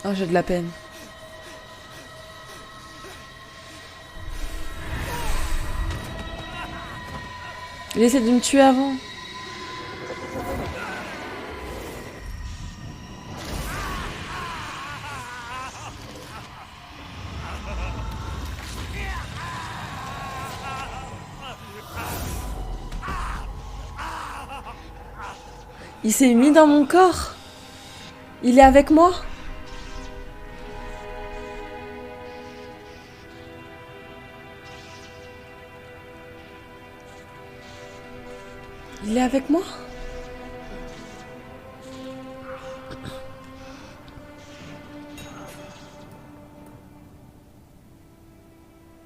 Oh, j'ai de la peine. Il essaie de me tuer avant. Il s'est mis dans mon corps. Il est avec moi. Il est avec moi.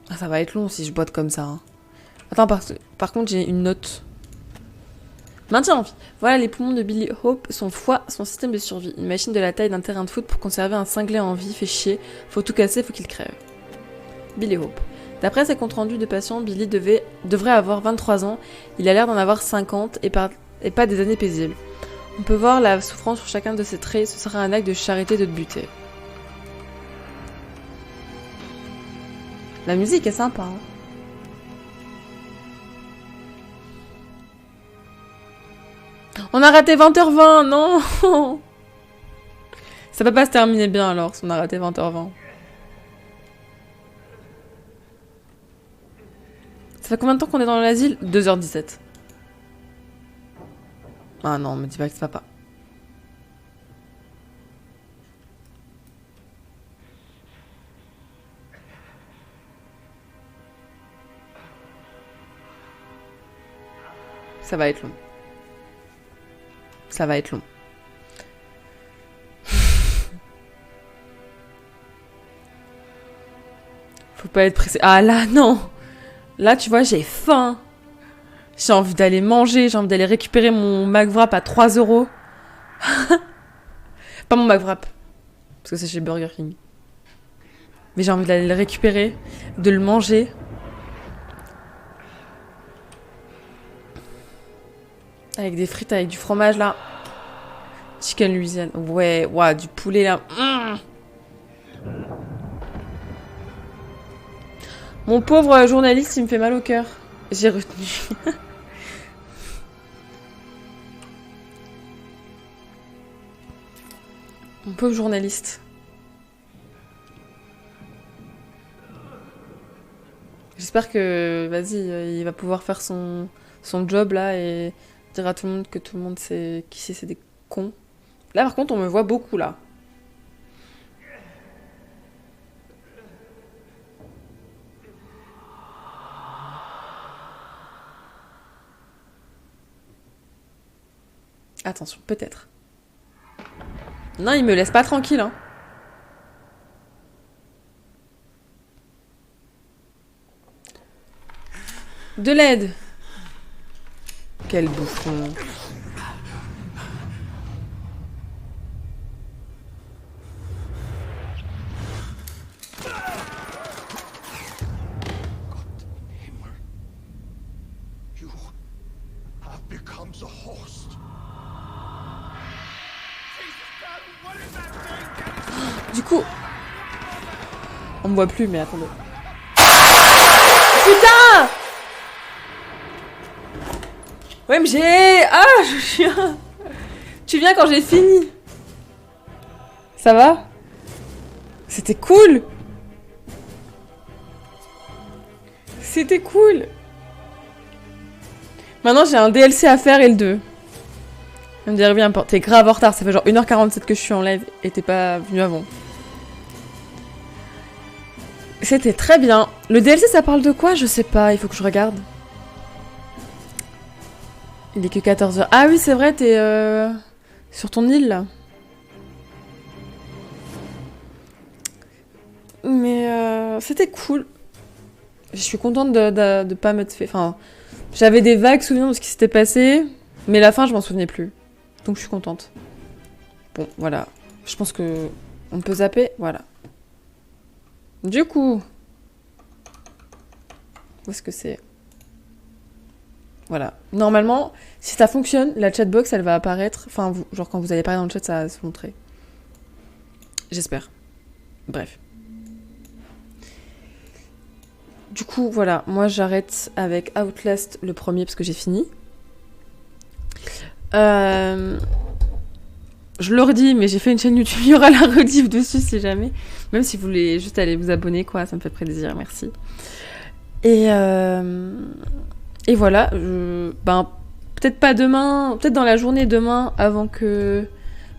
Ah, ça va être long si je boite comme ça. Hein. Attends, par contre, j'ai une note. Maintien en vie. Voilà les poumons de Billy Hope, son foie, son système de survie. Une machine de la taille d'un terrain de foot pour conserver un cinglé en vie, fait chier. Faut tout casser, faut qu'il crève. Billy Hope. D'après ses comptes rendus de patients, Billy devrait avoir 23 ans. Il a l'air d'en avoir 50 et pas des années paisibles. On peut voir la souffrance sur chacun de ses traits. Ce sera un acte de charité de te buter. La musique est sympa. Hein. On a raté 20h20, non. Ça peut pas se terminer bien alors, si on a raté 20h20. Ça fait combien de temps qu'on est dans l'asile? 2h17. Ah non, me dis pas que ça va pas. Ça va être long. Ça va être long. Faut pas être pressé. Ah là, non. Là, tu vois, j'ai faim. J'ai envie d'aller manger. J'ai envie d'aller récupérer mon McWrap à 3 €. Pas mon McWrap. Parce que c'est chez Burger King. Mais j'ai envie d'aller le récupérer. De le manger. Avec des frites, avec du fromage, là. Chicken Louisiane. Ouais, ouais, du poulet, là. Mon pauvre journaliste, il me fait mal au cœur. J'ai retenu. Mon pauvre journaliste. J'espère que, vas-y, il va pouvoir faire son job, là, et dire à tout le monde que tout le monde sait qui c'est des cons. Là, par contre, on me voit beaucoup, là. Attention, peut-être. Non, il me laisse pas tranquille, hein. De l'aide. Quel bouffon. Du coup, on me voit plus, mais attendez. putain! OMG! Ah, je viens! Tu viens quand j'ai fini. Ça va? C'était cool! C'était cool! Maintenant, j'ai un DLC à faire et le 2. On me dirait bien, t'es grave en retard, ça fait genre 1h47 que je suis en live et t'es pas venu avant. C'était très bien. Le DLC, ça parle de quoi? Je sais pas, il faut que je regarde. Il est que 14h. Ah oui, c'est vrai, t'es sur ton île, là. Mais c'était cool. Je suis contente de pas m'être fait... Enfin, j'avais des vagues souvenirs de ce qui s'était passé, mais la fin, je m'en souvenais plus. Donc je suis contente. Bon, voilà. Je pense que on peut zapper, voilà. Du coup... Où est-ce que c'est? Voilà. Normalement, si ça fonctionne, la chatbox, elle va apparaître. Enfin, genre quand vous allez parler dans le chat, ça va se montrer. J'espère. Bref. Du coup, voilà. Moi, j'arrête avec Outlast le premier parce que j'ai fini. Je le redis, mais j'ai fait une chaîne YouTube. Il y aura la rediff dessus si jamais. Même si vous voulez juste aller vous abonner, quoi. Ça me fait plaisir. Merci. Et voilà. Ben, peut-être pas demain. Peut-être dans la journée demain, avant que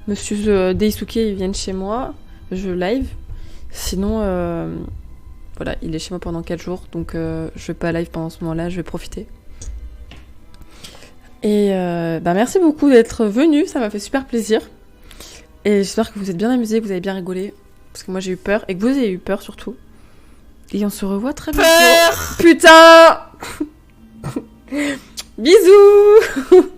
Monsieur Daisuke vienne chez moi. Je live. Sinon, voilà, il est chez moi pendant 4 jours. Donc, je vais pas live pendant ce moment-là. Je vais profiter. Et bah merci beaucoup d'être venu. Ça m'a fait super plaisir. Et j'espère que vous êtes bien amusés, que vous avez bien rigolé. Parce que moi, j'ai eu peur. Et que vous avez eu peur, surtout. Et on se revoit très bientôt. Putain. Bisous.